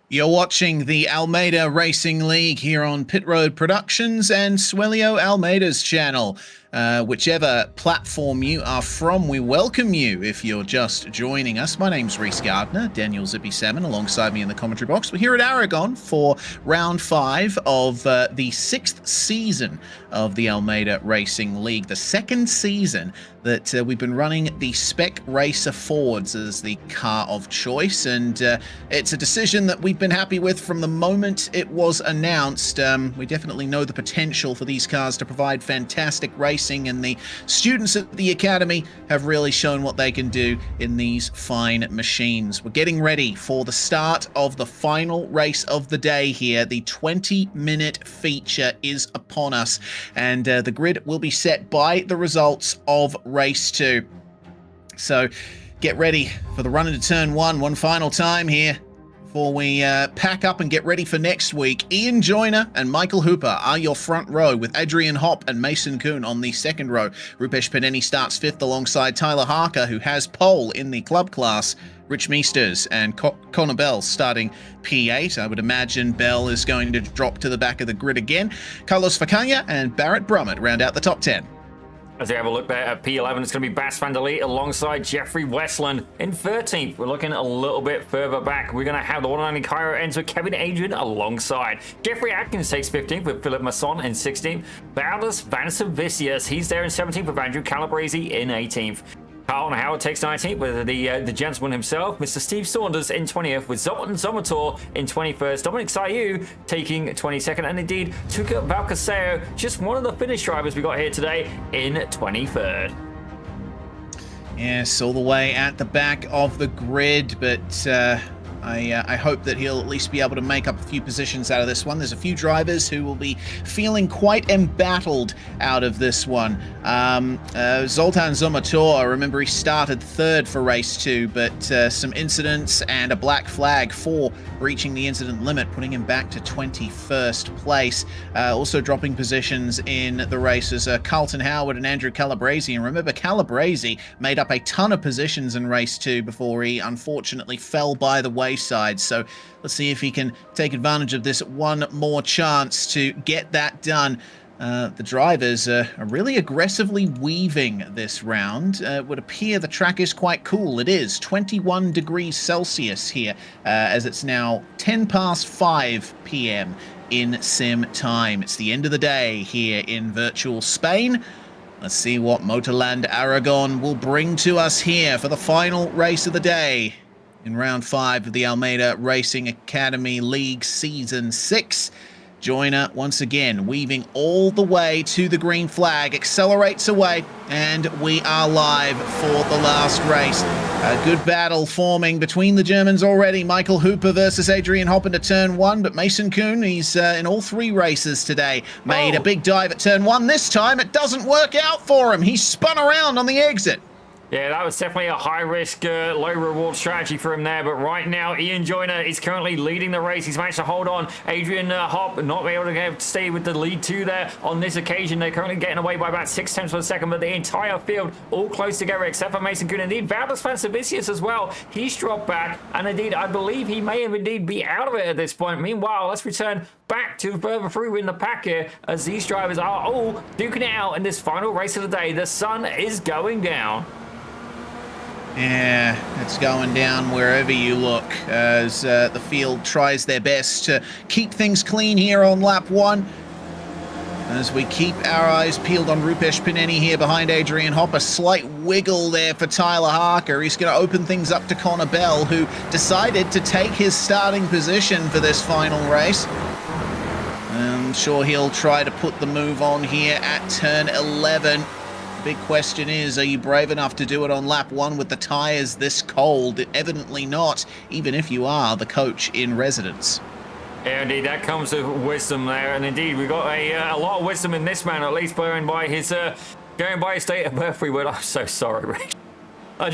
You're watching the Almeida Racing League here on Pit Road Productions and Swellio Almeida's channel. whichever platform you are from, we welcome you if you're just joining us. My name's Reese Gardner, Daniel Zippy Salmon alongside me in the commentary box. We're here at Aragon for round 5 of the 6th season of the Almeida Racing League, the 2nd season that we've been running the Spec Racer Fords as the car of choice, and it's a decision that we've been happy with from the moment it was announced. We definitely know the potential for these cars to provide fantastic racing, and the students at the Academy have really shown what they can do in these fine machines. We're getting ready for the start of the final race of the day here. The 20-minute feature is upon us, and the grid will be set by the results of race 2. So get ready for the run into turn 1 one final time here before we pack up and get ready for next week. Ian Joyner and Michael Hooper are your front row, with Adrian Hopp and Mason Kuhn on the second row. Rupesh Paneni starts 5th alongside Tyler Harker, who has pole in the club class. Rich Meesters and Connor Bell starting P8. I would imagine Bell is going to drop to the back of the grid again. Carlos Facania and Barrett Brummett round out the top 10. As we have a look there at P11, it's going to be Bas van der Leet alongside Jeffrey Westland in 13th. We're looking a little bit further back. We're going to have the one and only Cairo enter Kevin Adrian alongside. Jeffrey Atkins takes 15th with Philip Masson in 16th. Valdez Vanisavicius, he's there in 17th with Andrew Calabrese in 18th. Carlton Howard takes 19th with the gentleman himself, Mr. Steve Saunders in 20th, with Zoltan Zomator in 21st, Dominic Sayu taking 22nd, and indeed Tuka Valcaseo, just one of the Finnish drivers we got here today, in 23rd. Yes, all the way at the back of the grid, but I hope that he'll at least be able to make up a few positions out of this one. There's a few drivers who will be feeling quite embattled out of this one. Zoltan Zomator, I remember he started 3rd for race 2, but some incidents and a black flag for breaching the incident limit, putting him back to 21st place. Also dropping positions in the races, Carlton Howard and Andrew Calabrese. And remember, Calabrese made up a ton of positions in race 2 before he unfortunately fell by the wayside. So let's see if he can take advantage of this one more chance to get that done. The drivers are really aggressively weaving this round. It would appear the track is quite cool. It is 21 degrees Celsius here, as it's now 10 past 5 p.m. in sim time. It's the end of the day here in virtual Spain. Let's see what Motorland Aragon will bring to us here for the final race of the day in round 5 of the Almeida Racing Academy League Season 6. Joyner once again weaving all the way to the green flag, accelerates away, and we are live for the last race. A good battle forming between the Germans already. Michael Hooper versus Adrian Hopp into turn 1, but Mason Kuhn, he's in all 3 races today. Made a big dive at turn 1. This time it doesn't work out for him. He spun around on the exit. Yeah, that was definitely a high-risk, low-reward strategy for him there. But right now, Ian Joyner is currently leading the race. He's managed to hold on. Adrian Hopp not able to stay with the lead 2 there on this occasion. They're currently getting away by about 6 tenths per second, but the entire field all close together except for Mason Kuhn. Indeed, Valdez Vanisavicius as well. He's dropped back, and indeed, I believe he may have indeed be out of it at this point. Meanwhile, let's return back to further through in the pack here as these drivers are all duking it out in this final race of the day. The sun is going down. Yeah, it's going down wherever you look as the field tries their best to keep things clean here on lap 1. As we keep our eyes peeled on Rupesh Paneni here behind Adrian Hopp. A slight wiggle there for Tyler Harker. He's going to open things up to Connor Bell, who decided to take his starting position for this final race. I'm sure he'll try to put the move on here at turn 11. Big question is, are you brave enough to do it on lap 1 with the tyres this cold? Evidently not, even if you are the coach in residence. Yeah, indeed, that comes with wisdom there, and indeed, we've got a lot of wisdom in this man, at least going by his date of birth. I'm so sorry, Rick. I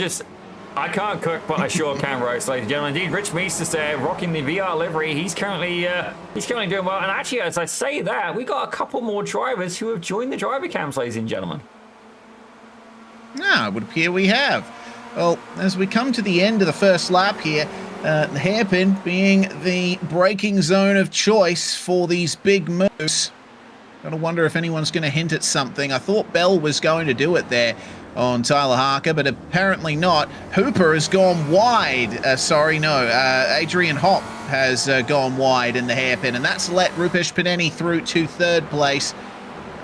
can't cook, but I sure can roast, ladies and gentlemen. Indeed, Rich Meesters there, rocking the VR livery. He's currently doing well, and actually, as I say that, we got a couple more drivers who have joined the driver camps, ladies and gentlemen. It would appear we have. Well, as we come to the end of the first lap here, the hairpin being the braking zone of choice for these big moves. Gotta wonder if anyone's going to hint at something. I thought Bell was going to do it there on Tyler Harker, but apparently not. Hooper has gone wide. Adrian Hopp has gone wide in the hairpin, and that's let Rupesh Paneni through to third place.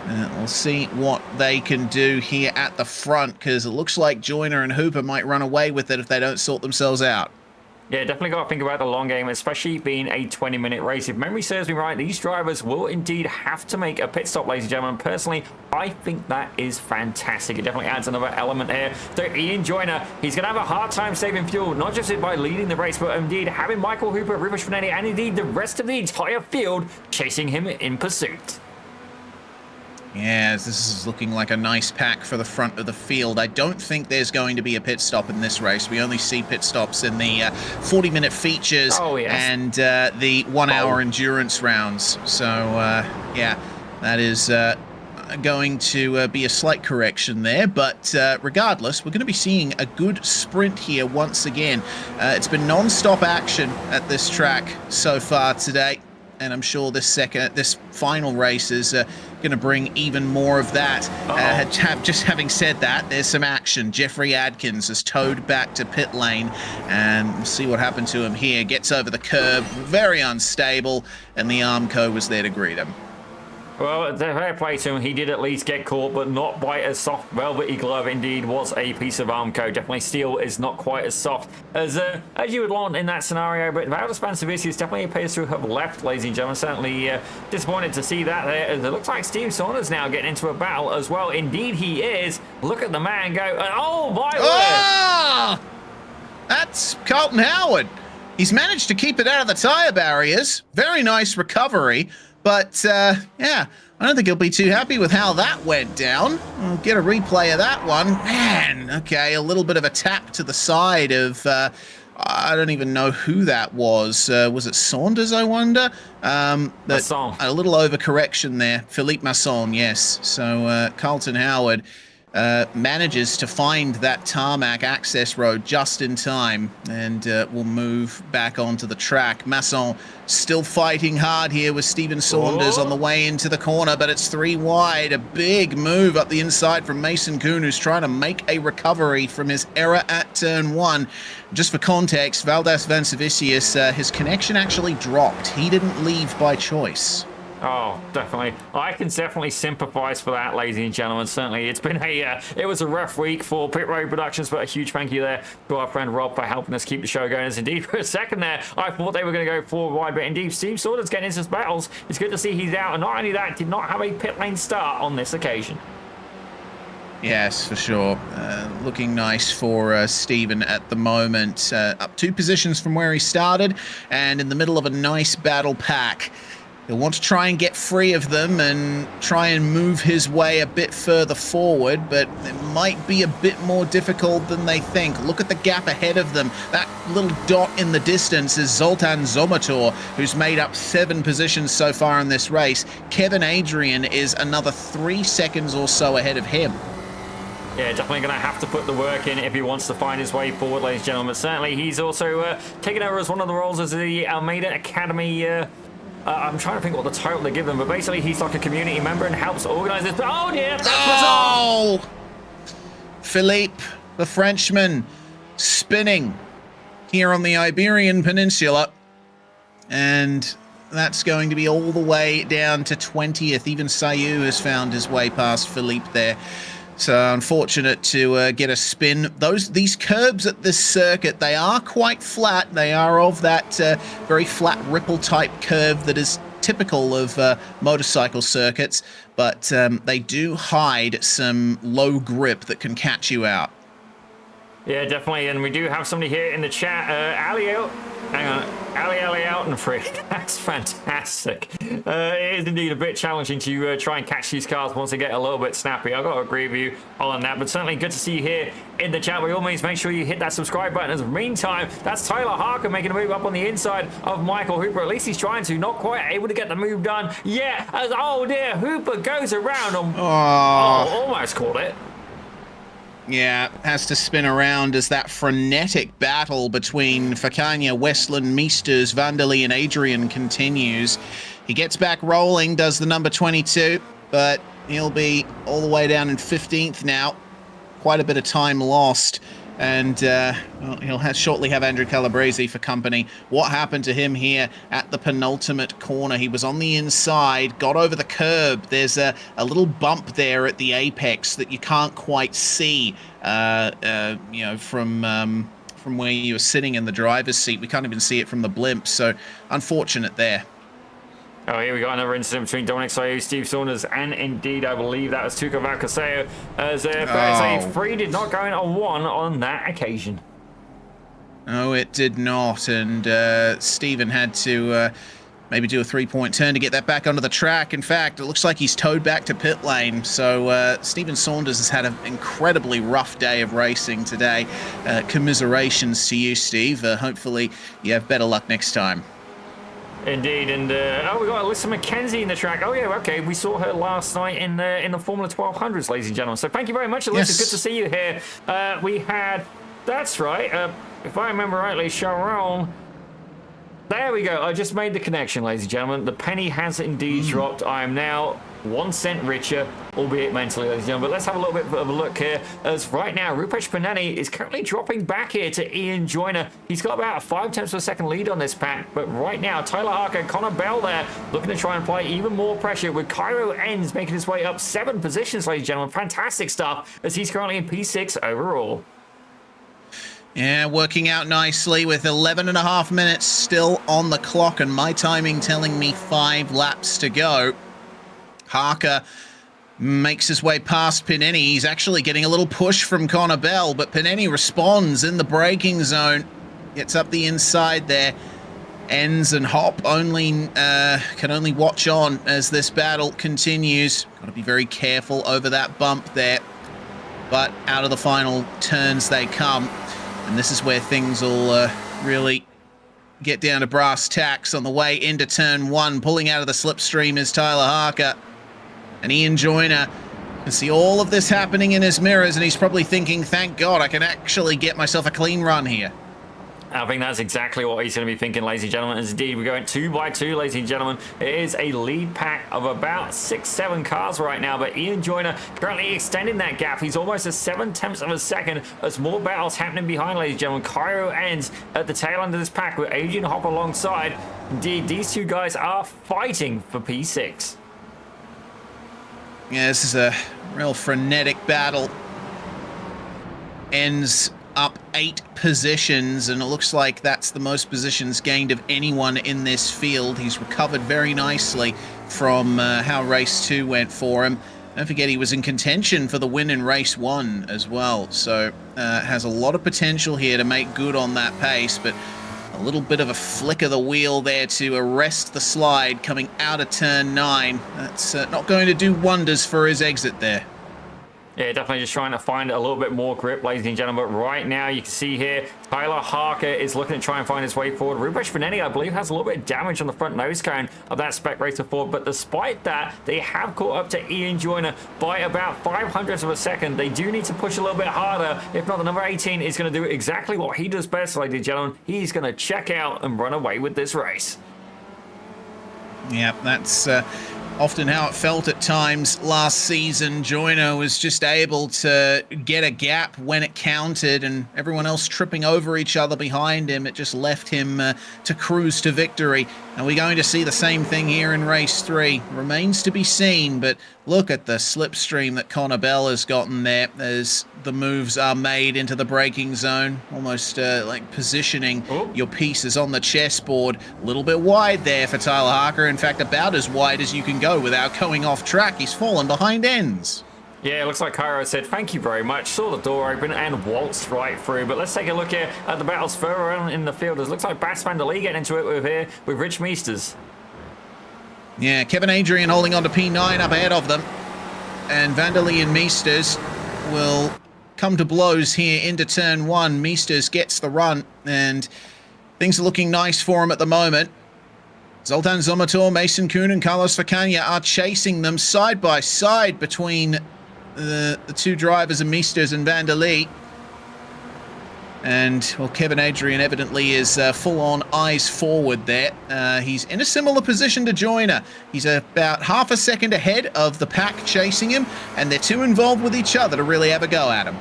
We'll see what they can do here at the front, because it looks like Joyner and Hooper might run away with it if they don't sort themselves out. Yeah, definitely got to think about the long game, especially being a 20-minute race. If memory serves me right, these drivers will indeed have to make a pit stop, ladies and gentlemen. Personally, I think that is fantastic. It definitely adds another element here. So Ian Joyner, he's going to have a hard time saving fuel, not just by leading the race, but indeed having Michael Hooper, Rupesh Paneni, and indeed the rest of the entire field chasing him in pursuit. Yeah, this is looking like a nice pack for the front of the field. I don't think there's going to be a pit stop in this race. We only see pit stops in the 40-minute features and the 1-hour endurance rounds. So, yeah, that is going to be a slight correction there. But regardless, we're going to be seeing a good sprint here once again. It's been non-stop action at this track so far today. And I'm sure this final race is going to bring even more of that. Just having said that, there's some action. Jeffrey Adkins is towed back to pit lane, and we'll see what happened to him here. Gets over the curb, very unstable, and the Armco was there to greet him. Well, fair play to him. He did at least get caught, but not by a soft velvety glove. Indeed, was a piece of Armco. Definitely steel is not quite as soft as you would want in that scenario. But Valdez Vansevicius definitely appears to have left, ladies and gentlemen. Certainly disappointed to see that there. It looks like Steve Saunders now getting into a battle as well. Indeed, he is. Look at the man go. Oh, my word! Oh! That's Colton Howard. He's managed to keep it out of the tire barriers. Very nice recovery. But, yeah, I don't think he'll be too happy with how that went down. We'll get a replay of that one. Man, okay, a little bit of a tap to the side of, I don't even know who that was. Was it Saunders, I wonder? Masson. A little overcorrection there. Philippe Masson, yes. So, Carlton Howard manages to find that tarmac access road just in time, and will move back onto the track. Masson still fighting hard here with Steven Saunders on the way into the corner, but it's 3 wide. A big move up the inside from Mason Kuhn, who's trying to make a recovery from his error at turn 1. Just for context, Valdez Vansevicius, his connection actually dropped. He didn't leave by choice. Oh, definitely. I can definitely sympathize for that, ladies and gentlemen. Certainly, it's been it was a rough week for Pit Road Productions, but a huge thank you there to our friend Rob for helping us keep the show going. As indeed, for a second there, I thought they were going to go 4 wide, but indeed, Steve Saunders getting into battles. It's good to see he's out, and not only that, did not have a pit lane start on this occasion. Yes, for sure. Looking nice for Steven at the moment. Up 2 positions from where he started, and in the middle of a nice battle pack. He'll want to try and get free of them and try and move his way a bit further forward, but it might be a bit more difficult than they think. Look at the gap ahead of them. That little dot in the distance is Zoltan Zomator, who's made up 7 positions so far in this race. Kevin Adrian is another 3 seconds or so ahead of him. Yeah, definitely going to have to put the work in if he wants to find his way forward, ladies and gentlemen. Certainly, he's also taken over as one of the roles as the Almeida Academy I'm trying to think what the title they give them, but basically he's like a community member and helps organize this. Oh dear! Oh! Philippe, the Frenchman, spinning here on the Iberian Peninsula. And that's going to be all the way down to 20th. Even Sayu has found his way past Philippe there. So unfortunate to get a spin. These curbs at this circuit, they are quite flat. They are of that very flat ripple type curve that is typical of motorcycle circuits, but they do hide some low grip that can catch you out. Yeah, definitely, and we do have somebody here in the chat, Ali Altenfried. That's fantastic. It is indeed a bit challenging to try and catch these cars once they get a little bit snappy. I've got to agree with you on that, but certainly good to see you here in the chat. By all means, make sure you hit that subscribe button. In the meantime, that's Tyler Harker making a move up on the inside of Michael Hooper. At least he's trying to, not quite able to get the move done. Yeah, as oh dear, Hooper goes around him. Almost caught it. Yeah, has to spin around as that frenetic battle between Fakanya, Westland, Meesters, Vanderlei and Adrian continues. He gets back rolling, does the number 22, but he'll be all the way down in 15th now. Quite a bit of time lost. And well, he'll shortly have Andrew Calabrese for company. What happened to him here at the penultimate corner? He was on the inside, got over the curb. There's a little bump there at the apex that you can't quite see, you know, from where you're sitting in the driver's seat. We can't even see it from the blimp, so unfortunate there. Oh, here we got another incident between Dominic Soyo, Steve Saunders, and indeed, I believe that was Tuco Valcaseo, as a 3 did not go in a 1 on that occasion. No, it did not, and Steven had to maybe do a 3-point turn to get that back onto the track. In fact, it looks like he's towed back to pit lane, so Steven Saunders has had an incredibly rough day of racing today. Commiserations to you, Steve. Hopefully you have better luck next time. Indeed, and oh, we got Alyssa McKenzie in the track. Oh yeah, okay, we saw her last night in the Formula 1200s, ladies and gentlemen. So thank you very much, Alyssa. Yes. Good to see you here. We had, that's right, if I remember rightly, Sharon. There we go. I just made the connection, ladies and gentlemen. The penny has indeed dropped. I am now 1 cent richer, albeit mentally, ladies and gentlemen. But let's have a little bit of a look here, as right now, Rupesh Panani is currently dropping back here to Ian Joyner. He's got about a 0.5 lead on this pack, but right now, Tyler Harker and Connor Bell there, looking to try and apply even more pressure, with Cairo Enns making his way up 7 positions, ladies and gentlemen. Fantastic stuff, as he's currently in P6 overall. Yeah, working out nicely with 11.5 minutes still on the clock, and my timing telling me 5 laps to go. Harker makes his way past Pineni. He's actually getting a little push from Connor Bell, but Pineni responds in the braking zone. Gets up the inside there. Enns and Hop can only watch on as this battle continues. Got to be very careful over that bump there. But out of the final turns they come. And this is where things will really get down to brass tacks. On the way into turn 1, pulling out of the slipstream is Tyler Harker. And Ian Joyner can see all of this happening in his mirrors, and he's probably thinking, thank God, I can actually get myself a clean run here. I think that's exactly what he's going to be thinking, ladies and gentlemen. As indeed, we're going 2 by 2, ladies and gentlemen. It is a lead pack of about 6-7 cars right now, but Ian Joyner currently extending that gap. He's almost a 0.7 of a second as more battles happening behind, ladies and gentlemen. Cairo Enns at the tail end of this pack with Adrian Hop alongside. Indeed, these two guys are fighting for P6. Yeah, this is a real frenetic battle. Ends up 8 positions, and it looks like that's the most positions gained of anyone in this field. He's recovered very nicely from how race 2 went for him. Don't forget, he was in contention for the win in race 1 as well, so has a lot of potential here to make good on that pace, but a little bit of a flick of the wheel there to arrest the slide coming out of turn 9. That's not going to do wonders for his exit there. Yeah, definitely just trying to find a little bit more grip, ladies and gentlemen. But right now, you can see here, Tyler Harker is looking to try and find his way forward. Rupesh Vanelli, I believe, has a little bit of damage on the front nose cone of that Spec Racer Ford. But despite that, they have caught up to Ian Joyner by about 0.05 of a second. They do need to push a little bit harder. If not, the number 18 is going to do exactly what he does best, ladies and gentlemen. He's going to check out and run away with this race. Yeah, that's often how it felt at times last season. Joyner was just able to get a gap when it counted, and everyone else tripping over each other behind him. It just left him to cruise to victory. And we're going to see the same thing here in race 3. Remains to be seen, but look at the slipstream that Connor Bell has gotten there as the moves are made into the braking zone, almost like positioning your pieces on the chessboard. A little bit wide there for Tyler Harker. In fact, about as wide as you can go without going off track. He's fallen behind Enns. Yeah, it looks like Cairo said thank you very much, saw the door open and waltzed right through. But let's take a look here at the battles further on in the field. It looks like Bas van der Lee getting into it with Rich Meesters. Yeah, Kevin Adrian holding on to P9 up ahead of them. And van der Lee and Meesters will come to blows here into turn 1. Meesters gets the run, and things are looking nice for him at the moment. Zoltan Zomator, Mason Kuhn, and Carlos Facania are chasing them side by side between the two drivers of Meesters and van der Lee. And, well, Kevin Adrian evidently is full-on eyes forward there. He's in a similar position to Joyner. He's about half a second ahead of the pack chasing him, and they're too involved with each other to really have a go at him.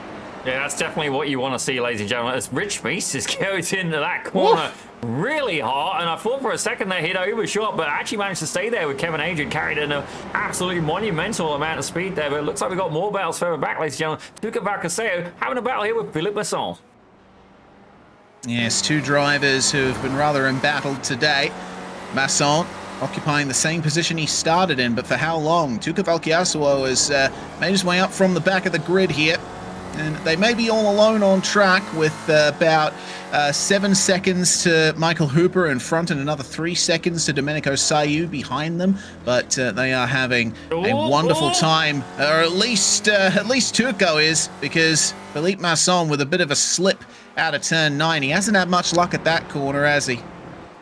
Yeah, that's definitely what you want to see, ladies and gentlemen, as Rich Meesters goes into that corner really hard. And I thought for a second that he'd overshot, but actually managed to stay there with Kevin Adrian, carried in an absolutely monumental amount of speed there. But it looks like we've got more battles further back, ladies and gentlemen. Luca Valcaseo having a battle here with Philippe Masson. Yes, two drivers who have been rather embattled today. Masson occupying the same position he started in, but for how long? Tuca Valcaseo has made his way up from the back of the grid here. And they may be all alone on track with about 7 seconds to Michael Hooper in front and another 3 seconds to Domenico Sayu behind them. But they are having a wonderful time, or at least Turco is, because Philippe Masson with a bit of a slip out of turn 9. He hasn't had much luck at that corner, has he?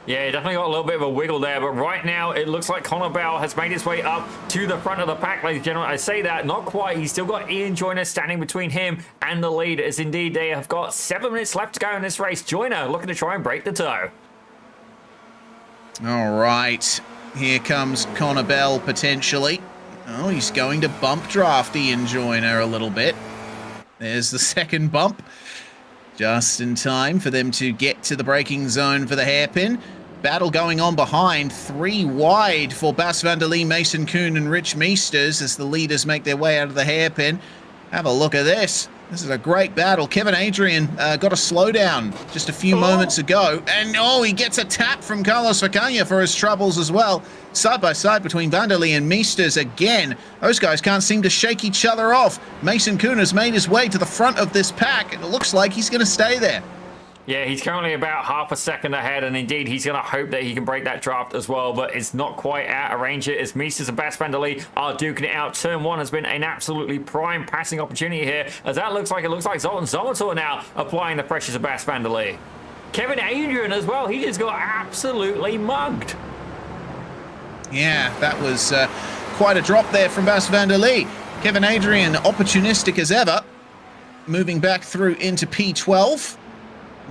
Yeah, he definitely got a little bit of a wiggle there, but right now it looks like Connor Bell has made his way up to the front of the pack, ladies and gentlemen. I say that, not quite. He's still got Ian Joyner standing between him and the lead, as indeed they have got 7 minutes left to go in this race. Joyner looking to try and break the toe. All right, here comes Connor Bell potentially. Oh, he's going to bump draft Ian Joyner a little bit. There's the second bump. Just in time for them to get to the braking zone for the hairpin. Battle going on behind. 3 wide for Bas van der Lee, Mason Kuhn, and Rich Meesters as the leaders make their way out of the hairpin. Have a look at this. This is a great battle. Kevin Adrian got a slowdown just a few moments ago. And, he gets a tap from Carlos Vacagna for his troubles as well. Side by side between van der Lee and Meesters again. Those guys can't seem to shake each other off. Mason Kuhn has made his way to the front of this pack, and it looks like he's going to stay there. Yeah, he's currently about half a second ahead, and indeed he's going to hope that he can break that draft as well, but it's not quite out of range here as Meesters and Bas van der Lee are duking it out. Turn 1 has been an absolutely prime passing opportunity here, as it looks like Zoltan Zomator now applying the pressure to Bas van der Lee. Kevin Adrian as well, he just got absolutely mugged. Yeah, that was quite a drop there from Bas van der Lee. Kevin Adrian, opportunistic as ever, moving back through into P12.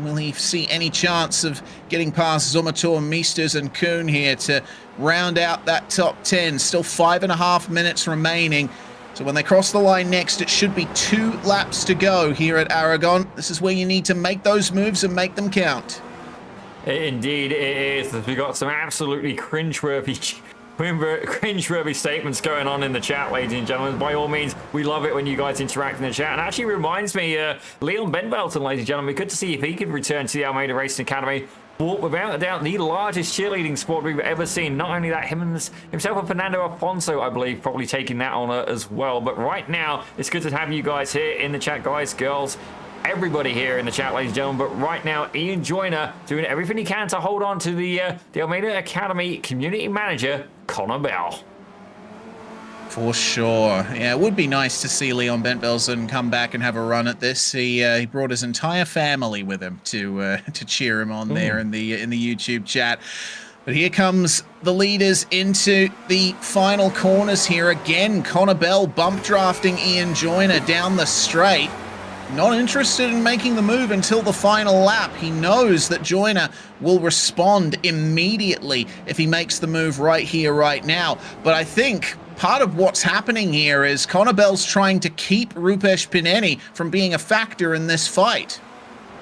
Will he see any chance of getting past Zomator, Meesters, and Kuhn here to round out that top 10? Still 5.5 minutes remaining. So when they cross the line next, it should be 2 laps to go here at Aragon. This is where you need to make those moves and make them count. Indeed, it is. We've got some absolutely cringeworthy statements going on in the chat, ladies and gentlemen. By all means, we love it when you guys interact in the chat. And actually reminds me, Leon Benbelton, ladies and gentlemen, good to see if he could return to the Almeida Racing Academy. Well, without a doubt, the largest cheerleading squad we've ever seen. Not only that, himself and Fernando Afonso, I believe, probably taking that honor as well. But right now, it's good to have you guys here in the chat, guys, girls, everybody here in the chat, ladies and gentlemen. But right now, Ian Joyner doing everything he can to hold on to the Almeida Academy community manager, Connor Bell. For sure. Yeah, it would be nice to see Leon Bentbelsen come back and have a run at this. He brought his entire family with him to cheer him on there in the YouTube chat. But here comes the leaders into the final corners here again. Connor Bell bump drafting Ian Joyner down the straight. Not interested in making the move until the final lap. He knows that Joyner will respond immediately if he makes the move right here, right now. But I think part of what's happening here is Connor Bell's trying to keep Rupesh Pineni from being a factor in this fight.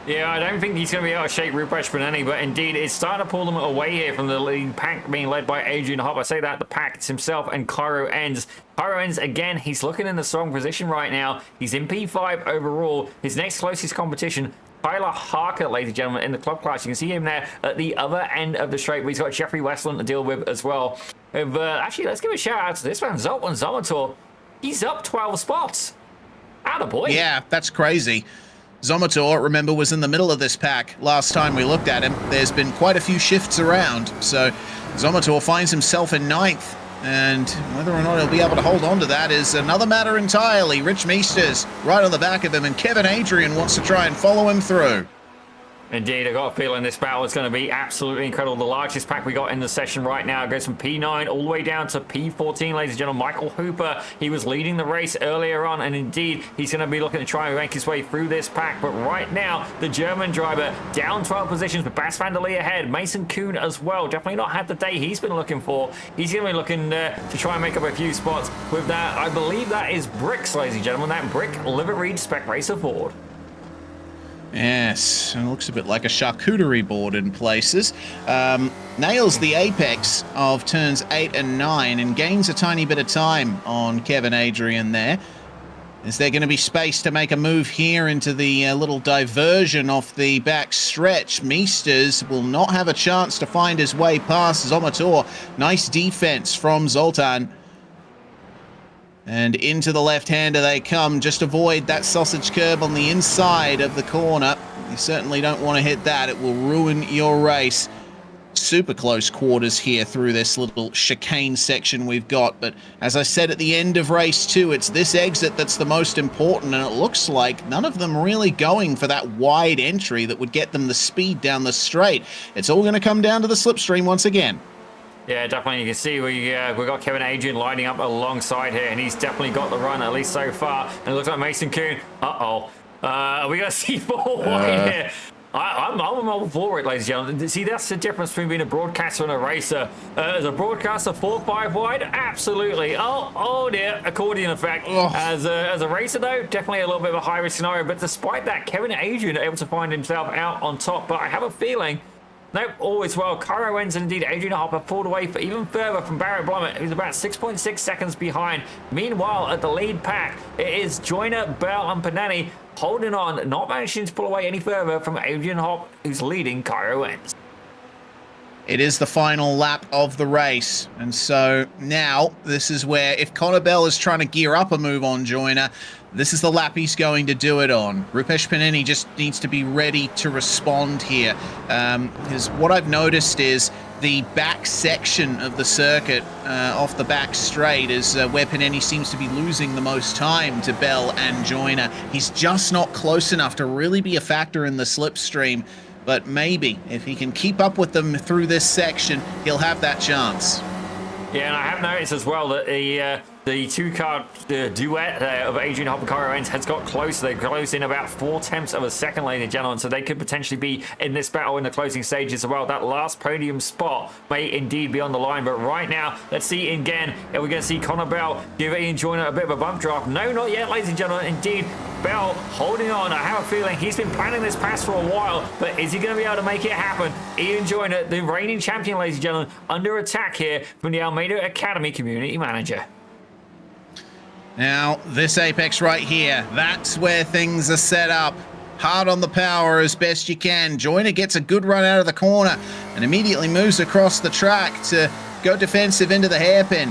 Yeah, I don't think he's going to be able to shake Rupesh Pineni, but indeed it's starting to pull them away here from the lead pack being led by Adrian Hopp. I say that, the pack, it's himself and Cairo Enns. Cairo Enns, again, he's looking in the strong position right now. He's in P5 overall. His next closest competition, Tyler Harker, ladies and gentlemen, in the club class. You can see him there at the other end of the straight, but he's got Jeffrey Westland to deal with as well. Actually, let's give a shout out to this man, Zoltan Zomator. He's up 12 spots. Attaboy. Yeah, that's crazy. Zomator, remember, was in the middle of this pack last time we looked at him. There's been quite a few shifts around, so Zomator finds himself in 9th, and whether or not he'll be able to hold on to that is another matter entirely. Rich Meesters right on the back of him, and Kevin Adrian wants to try and follow him through. Indeed, I got a feeling this battle is going to be absolutely incredible. The largest pack we got in the session right now goes from P9 all the way down to P14, ladies and gentlemen. Michael Hooper, he was leading the race earlier on, and indeed, he's going to be looking to try and make his way through this pack. But right now, the German driver down 12 positions with Bas van der Leer ahead. Mason Kuhn as well. Definitely not had the day he's been looking for. He's going to be looking to try and make up a few spots with that. I believe that is Bricks, ladies and gentlemen. That Brick Liveried Spec Racer Ford. Yes, it looks a bit like a charcuterie board in places. Nails the apex of turns 8 and 9 and gains a tiny bit of time on Kevin Adrian there. Is there going to be space to make a move here into the little diversion off the back stretch? Meisters will not have a chance to find his way past Zomator. Nice defense from Zoltan. And into the left-hander they come. Just avoid that sausage curb on the inside of the corner. You certainly don't want to hit that. It will ruin your race. Super close quarters here through this little chicane section we've got. But as I said at the end of race 2, it's this exit that's the most important. And it looks like none of them really going for that wide entry that would get them the speed down the straight. It's all going to come down to the slipstream once again. Yeah, definitely. You can see we got Kevin Adrian lining up alongside here, and he's definitely got the run, at least so far. And it looks like Mason Kuhn. Uh-oh. Are we going to see 4 wide here? I'm all for it, ladies and gentlemen. See, that's the difference between being a broadcaster and a racer. As a broadcaster, 4-5 wide? Absolutely. Oh dear, accordion effect. Oh. As a racer, though, definitely a little bit of a high-risk scenario. But despite that, Kevin Adrian able to find himself out on top. But I have a feeling... Nope, all is well. Cairo Owens and indeed Adrian Hopper pulled away for even further from Barrett Blummet, who's about 6.6 seconds behind. Meanwhile, at the lead pack, it is Joyner, Bell, and Panani holding on, not managing to pull away any further from Adrian Hop, who's leading Cairo Owens. It is the final lap of the race, and so now this is where, if Connor Bell is trying to gear up a move on Joyner, this is the lap he's going to do it on. Rupesh Panini just needs to be ready to respond here. Because what I've noticed is the back section of the circuit off the back straight is where Panini seems to be losing the most time to Bell and Joyner. He's just not close enough to really be a factor in the slipstream. But maybe if he can keep up with them through this section, he'll have that chance. Yeah, and I have noticed as well that the two-car duet of Adrian Hopper and Cairo Owens has got closer. They've closed in about 0.4 of a second, ladies and gentlemen, so they could potentially be in this battle in the closing stages as well. That last podium spot may indeed be on the line, but right now, let's see again. Are we going to see Connor Bell give Ian Joyner a bit of a bump draft? No, not yet, ladies and gentlemen. Indeed, Bell holding on. I have a feeling he's been planning this pass for a while, but is he going to be able to make it happen? Ian Joyner, the reigning champion, ladies and gentlemen, under attack here from the Almeida Academy community manager. Now, this apex right here, that's where things are set up. Hard on the power as best you can. Joyner gets a good run out of the corner and immediately moves across the track to go defensive into the hairpin.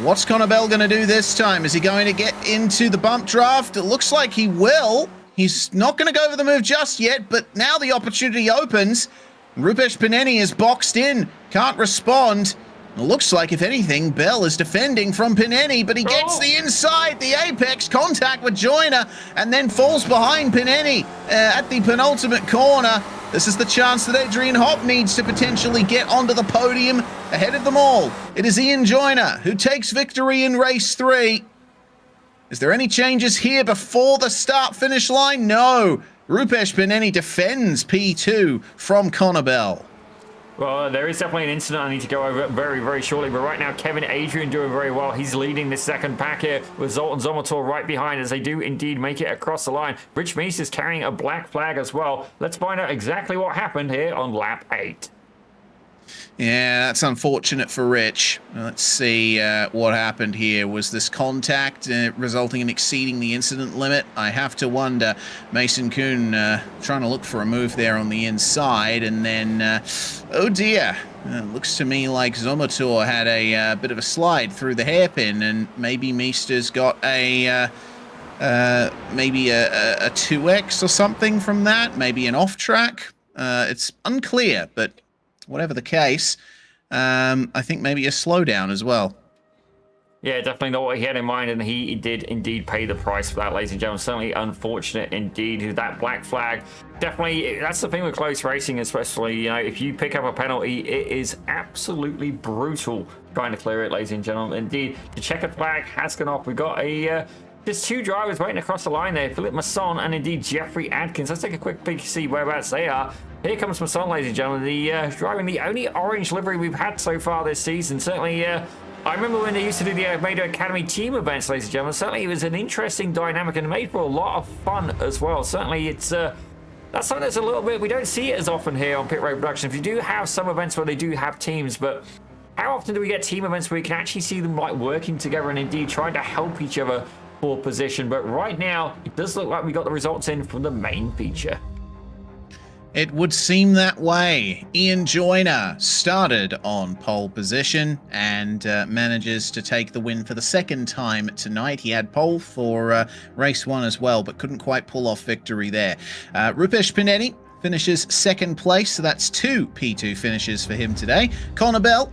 What's Connor Bell going to do this time? Is he going to get into the bump draft? It looks like he will. He's not going to go for the move just yet, but now the opportunity opens. Rupesh Paneni is boxed in, can't respond. It looks like, if anything, Bell is defending from Paneni, but he gets the inside, the apex contact with Joyner, and then falls behind Paneni at the penultimate corner. This is the chance that Adrian Hop needs to potentially get onto the podium ahead of them all. It is Ian Joyner who takes victory in race 3. Is there any changes here before the start-finish line? No. Rupesh Paneni defends P2 from Connor Bell. Well, there is definitely an incident I need to go over very, very shortly. But right now, Kevin Adrian doing very well. He's leading this second pack here with Zoltan Zomator right behind as they do indeed make it across the line. Rich Meese is carrying a black flag as well. Let's find out exactly what happened here on lap 8. Yeah, that's unfortunate for Rich. Let's see what happened here. Was this contact resulting in exceeding the incident limit? I have to wonder. Mason Kuhn trying to look for a move there on the inside, and then, oh dear. Looks to me like Zomator had a bit of a slide through the hairpin, and maybe Meister's got a maybe a 2x or something from that, maybe an off track. It's unclear, but whatever the case, I think maybe a slowdown as well. Yeah, definitely not what he had in mind, and he did indeed pay the price for that, ladies and gentlemen. Certainly unfortunate indeed. That black flag, definitely, that's the thing with close racing, especially, you know, if you pick up a penalty, it is absolutely brutal trying to clear it, ladies and gentlemen. Indeed, the checkered flag has gone off. We've got there's two drivers waiting across the line there, Philip Masson and indeed Jeffrey Adkins. Let's take a quick peek to see whereabouts they are. Here comes Masson, ladies and gentlemen, driving the only orange livery we've had so far this season. Certainly, I remember when they used to do the Almeida Academy team events, ladies and gentlemen. Certainly, it was an interesting dynamic and made for a lot of fun as well. Certainly, it's that's something that's a little bit, we don't see it as often here on Pit Road Productions. You do have some events where they do have teams, but how often do we get team events where you can actually see them like working together and indeed trying to help each other for position? But right now, it does look like we got the results in from the main feature. It would seem that way. Ian Joyner started on pole position and manages to take the win for the second time tonight. He had pole for race 1 as well, but couldn't quite pull off victory there. Rupesh Pinetti finishes second place, so that's 2 P2 finishes for him today. Connor Bell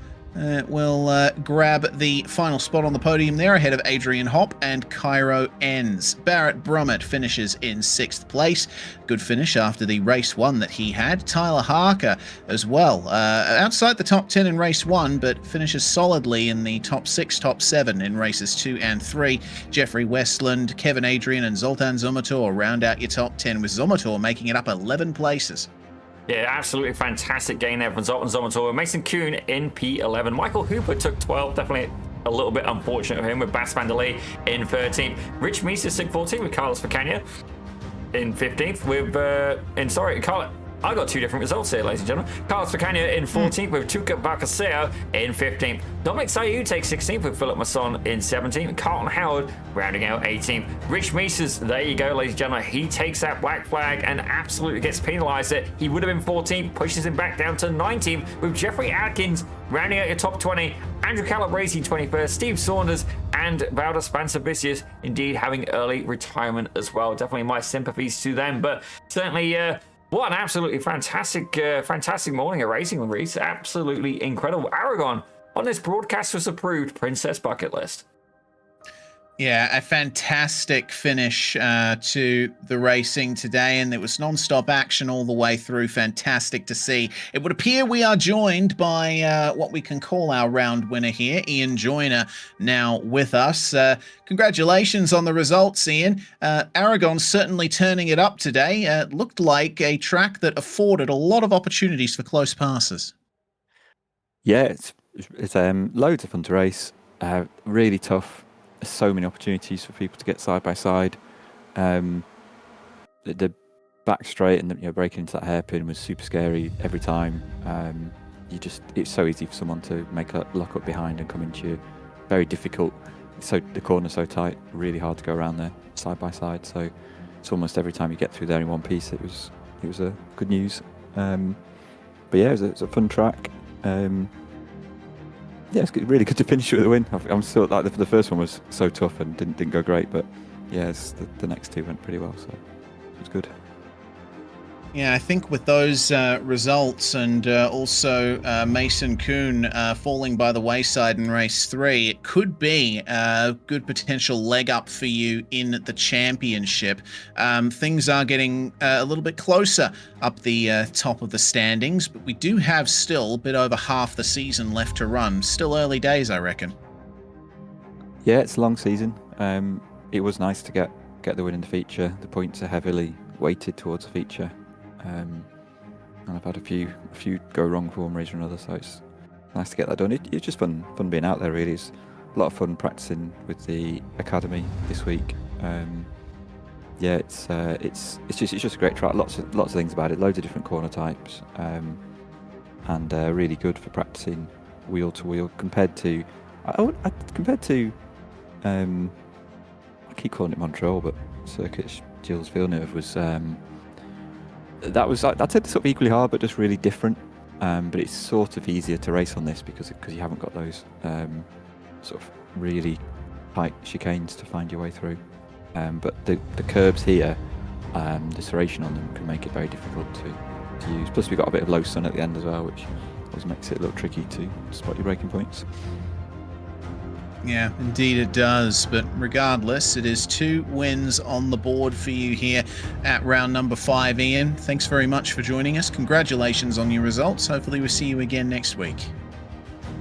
will grab the final spot on the podium there ahead of Adrian Hopp and Cairo Enns. Barrett Brummett finishes in 6th place. Good finish after the race 1 that he had. Tyler Harker as well. Outside the top 10 in race 1, but finishes solidly in the top 6, top 7 in races 2 and 3. Jeffrey Westland, Kevin Adrian and Zoltan Zomator round out your top 10, with Zomator making it up 11 places. Yeah, absolutely fantastic gain there from Zoltan Zomator. Mason Kuhn in P11. Michael Hooper took 12. Definitely a little bit unfortunate for him, with Bas van der Lee in 13th. Rich Meeses took 14 with Carlos Facania in 15th. I got 2 different results here, ladies and gentlemen. Carlos Facania in 14th with Tuca Bacaseo in 15th. Dominic Sayu takes 16th with Philip Masson in 17th. Carlton Howard rounding out 18th. Rich Meeses, there you go, ladies and gentlemen. He takes that black flag and absolutely gets penalised there. He would have been 14th, pushes him back down to 19th, with Jeffrey Adkins rounding out your top 20. Andrew Calabresi 21st. Steve Saunders and Valder Spencer-Vicious indeed having early retirement as well. Definitely my sympathies to them, but certainly what an absolutely fantastic morning of racing, Reese. Absolutely incredible. Aragon, on this broadcast was approved Princess Bucket List. Yeah, a fantastic finish to the racing today, and it was non-stop action all the way through. Fantastic to see. It would appear we are joined by what we can call our round winner here, Ian Joyner, now with us. Congratulations on the results, Ian. Aragon certainly turning it up today. Looked like a track that afforded a lot of opportunities for close passes. Yeah, it's loads of fun to race. Really tough. So many opportunities for people to get side by side. The back straight and breaking into that hairpin was super scary every time. It's so easy for someone to make a lock up behind and come into you. Very difficult. So the corner's so tight, really hard to go around there side by side. So it's almost every time you get through there in one piece, it was a good news. But yeah, it was a fun track. Yeah, it's really good to finish with a win. I'm still like the first one was so tough and didn't go great, but yeah, the next 2 went pretty well, so it was good. Yeah, I think with those results and also Mason Kuhn falling by the wayside in race 3, it could be a good potential leg up for you in the championship. Things are getting a little bit closer up the top of the standings, but we do have still a bit over half the season left to run. Still early days, I reckon. Yeah, it's a long season. It was nice to get the win in the feature. The points are heavily weighted towards the feature. And I've had a few go wrong for one reason or another, so it's nice to get that done. It's just fun being out there, really. It's a lot of fun practicing with the academy this week. Yeah, it's just a great track. Lots of things about it. Loads of different corner types, and really good for practicing wheel to wheel compared to. I keep calling it Montreal, but Circuit Gilles Villeneuve was. I'd say sort of equally hard, but just really different. But it's sort of easier to race on this because you haven't got those sort of really tight chicanes to find your way through. But the curbs here, the serration on them can make it very difficult to use. Plus we've got a bit of low sun at the end as well, which always makes it a little tricky to spot your braking points. Yeah, indeed it does. But regardless, it is 2 wins on the board for you here at round number 5, Ian. Thanks very much for joining us. Congratulations on your results. Hopefully we'll see you again next week.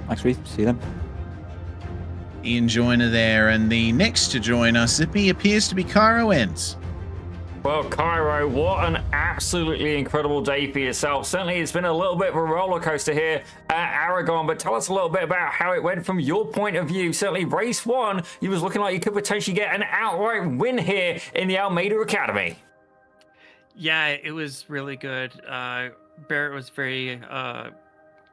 Thanks, Reece. See you then. Ian Joyner there, and the next to join us, Zippy, appears to be Cairo Ends. Well, Cairo, what an absolutely incredible day for yourself. Certainly, it's been a little bit of a roller coaster here at Aragon, but tell us a little bit about how it went from your point of view. Certainly, race 1, you was looking like you could potentially get an outright win here in the Almeida Academy. Yeah, it was really good. Barrett was very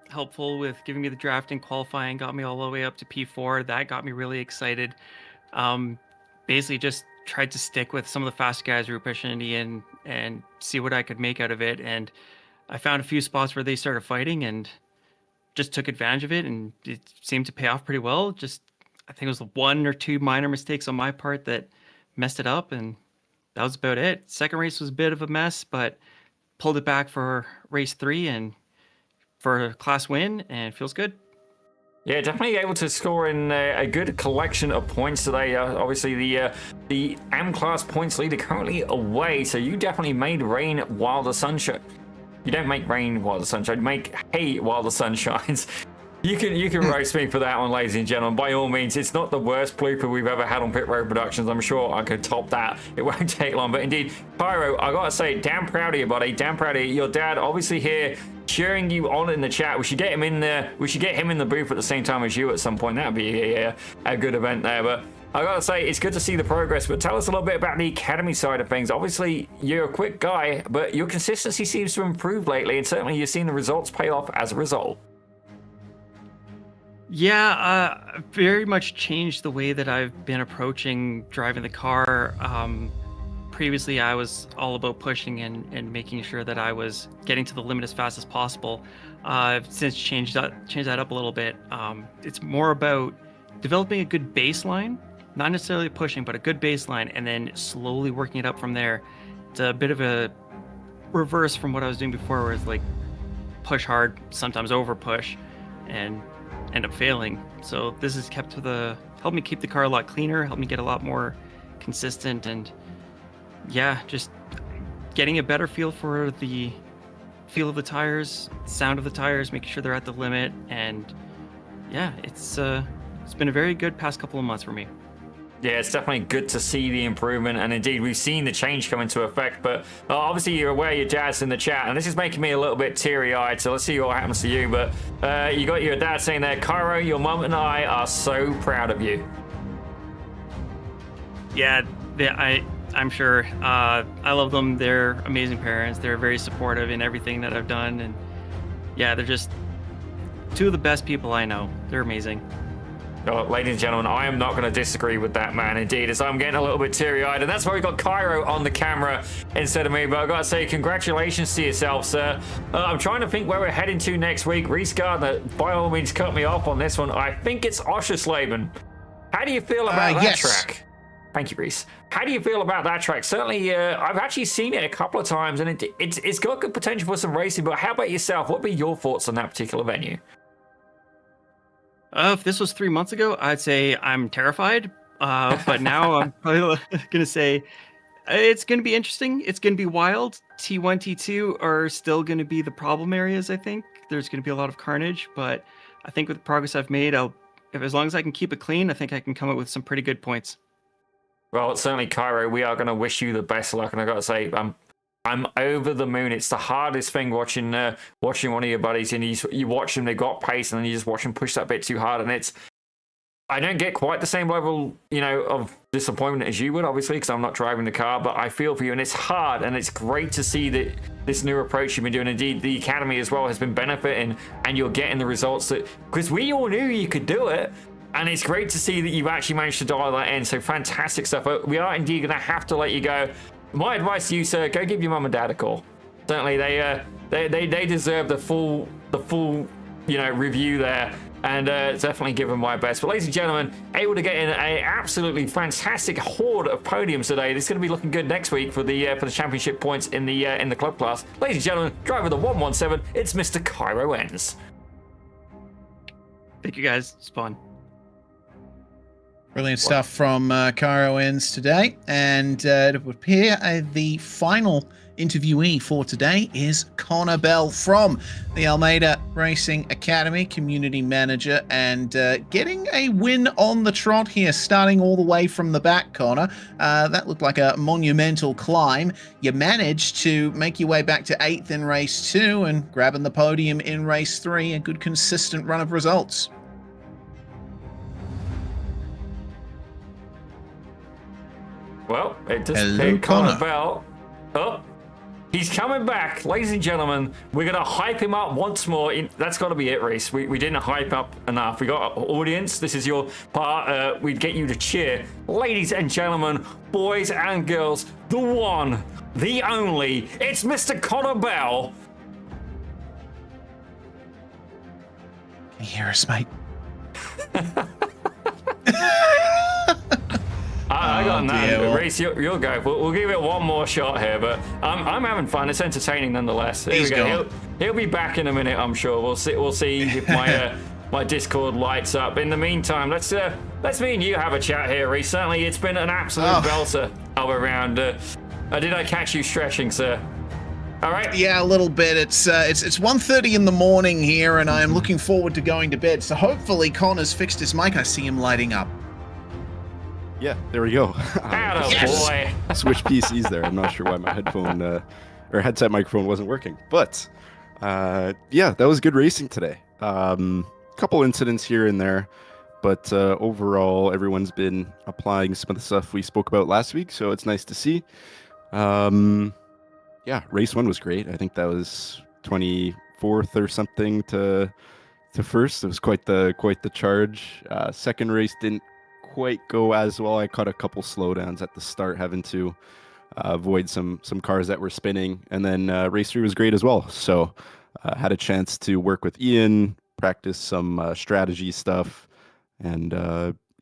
helpful with giving me the draft and qualifying, got me all the way up to P4. That got me really excited. Basically, just tried to stick with some of the fast guys who were pushing me in and see what I could make out of it. And I found a few spots where they started fighting and just took advantage of it, and it seemed to pay off pretty well. Just, I think it was 1 or 2 minor mistakes on my part that messed it up, and that was about it. Second race was a bit of a mess, but pulled it back for race 3 and for a class win, and it feels good. Yeah, definitely able to score in a good collection of points today. Obviously, the M-Class points leader currently away, so you definitely made rain while the sun shines. You don't make rain while the sun shines, you make hay while the sun shines. You can roast me for that one, ladies and gentlemen. By all means, it's not the worst blooper we've ever had on Pit Road Productions. I'm sure I could top that. It won't take long. But indeed, Pyro, I gotta say, damn proud of you, buddy. Damn proud of you. Your dad, obviously here, cheering you on in the chat. We should get him in there. We should get him in the booth at the same time as you at some point. That'd be a good event there. But I gotta say, it's good to see the progress. But tell us a little bit about the academy side of things. Obviously, you're a quick guy, but your consistency seems to improve lately, and certainly you've seen the results pay off as a result. Yeah, very much changed the way that I've been approaching driving the car. Previously, I was all about pushing and making sure that I was getting to the limit as fast as possible. I've since changed that up a little bit. It's more about developing a good baseline, not necessarily pushing, but a good baseline, and then slowly working it up from there. It's a bit of a reverse from what I was doing before, where it's like push hard, sometimes over push, and end up failing. So this has helped me keep the car a lot cleaner, helped me get a lot more consistent, and yeah, just getting a better feel for the feel of the tires, sound of the tires, making sure they're at the limit, and yeah, it's been a very good past couple of months for me. Yeah, it's definitely good to see the improvement, and indeed we've seen the change come into effect. But obviously you're aware your dad's in the chat, and this is making me a little bit teary-eyed, so let's see what happens to you. But you got your dad saying there, Cairo, your mum and I are so proud of you. Yeah, I'm sure. I love them. They're amazing parents. They're very supportive in everything that I've done, and yeah, they're just 2 of the best people I know. They're amazing. Oh, ladies and gentlemen, I am not going to disagree with that, man, indeed, as I'm getting a little bit teary-eyed, and that's why we got Cairo on the camera instead of me. But I've got to say, congratulations to yourself, sir. I'm trying to think where we're heading to next week. Reece Gardner, by all means, cut me off on this one. I think it's Oschersleben. How do you feel about that track? Thank you, Reece. How do you feel about that track? Certainly, I've actually seen it a couple of times, and it's got good potential for some racing, but how about yourself? What would be your thoughts on that particular venue? If this was 3 months ago, I'd say I'm terrified. But now I'm probably going to say it's going to be interesting. It's going to be wild. T1, T2 are still going to be the problem areas, I think. There's going to be a lot of carnage, but I think with the progress I've made, as long as I can keep it clean, I think I can come up with some pretty good points. Well, certainly, Cairo, we are going to wish you the best luck, and I've got to say, I'm over the moon. It's the hardest thing watching one of your buddies, and you watch them, they got pace, and then you just watch them push that bit too hard, and I don't get quite the same level, of disappointment as you would, obviously, because I'm not driving the car, but I feel for you, and it's hard, and it's great to see that this new approach you've been doing. Indeed, the academy as well has been benefiting, and you're getting the results because we all knew you could do it. And it's great to see that you've actually managed to dial that in. So fantastic stuff. We are indeed going to have to let you go. My advice to you, sir, go give your mum and dad a call. Certainly, they deserve the full review there, and definitely give them my best. But ladies and gentlemen, able to get in a absolutely fantastic horde of podiums today. This is going to be looking good next week for the championship points in the club class. Ladies and gentlemen, driver the 117, it's Mr. Cairo Ends. Thank you guys. It's fun. Brilliant stuff from Cairo Ends today. And it would appear the final interviewee for today is Connor Bell from the Almeida Racing Academy, community manager, and getting a win on the trot here, starting all the way from the back, Connor. That looked like a monumental climb. You managed to make your way back to 8th in race 2 and grabbing the podium in race 3. A good consistent run of results. Well, it just Hello, Connor Connor. Bell. Oh, he's coming back, ladies and gentlemen. We're gonna hype him up once more. That's got to be it, Reese. We didn't hype up enough. We got an audience. This is your part. We'd get you to cheer, ladies and gentlemen, boys and girls. The one, the only. It's Mr. Connor Bell. Can you hear us, mate? I got dear. none. Reese, you'll go. We'll give it one more shot here, but I'm having fun. It's entertaining nonetheless. Here He's we go. gone. He'll be back in a minute, I'm sure. We'll see if my my Discord lights up. In the meantime, let's me and you have a chat here, Reese. Certainly, it's been an absolute belter all around. Did I catch you stretching, sir? All right. Yeah, a little bit. It's 1:30 in the morning here, and I am looking forward to going to bed. So hopefully Connor's fixed his mic. I see him lighting up. Yeah, there we go. Attaboy. Switch PCs there. I'm not sure why my headphone or headset microphone wasn't working. But yeah, that was good racing today. Couple incidents here and there, but overall, everyone's been applying some of the stuff we spoke about last week, so it's nice to see. Yeah, race 1 was great. I think that was 24th or something to first. It was quite the charge. Second race didn't quite go as well. I caught a couple slowdowns at the start, having to avoid some cars that were spinning, and then race 3 was great as well. So had a chance to work with Ian, practice some strategy stuff, and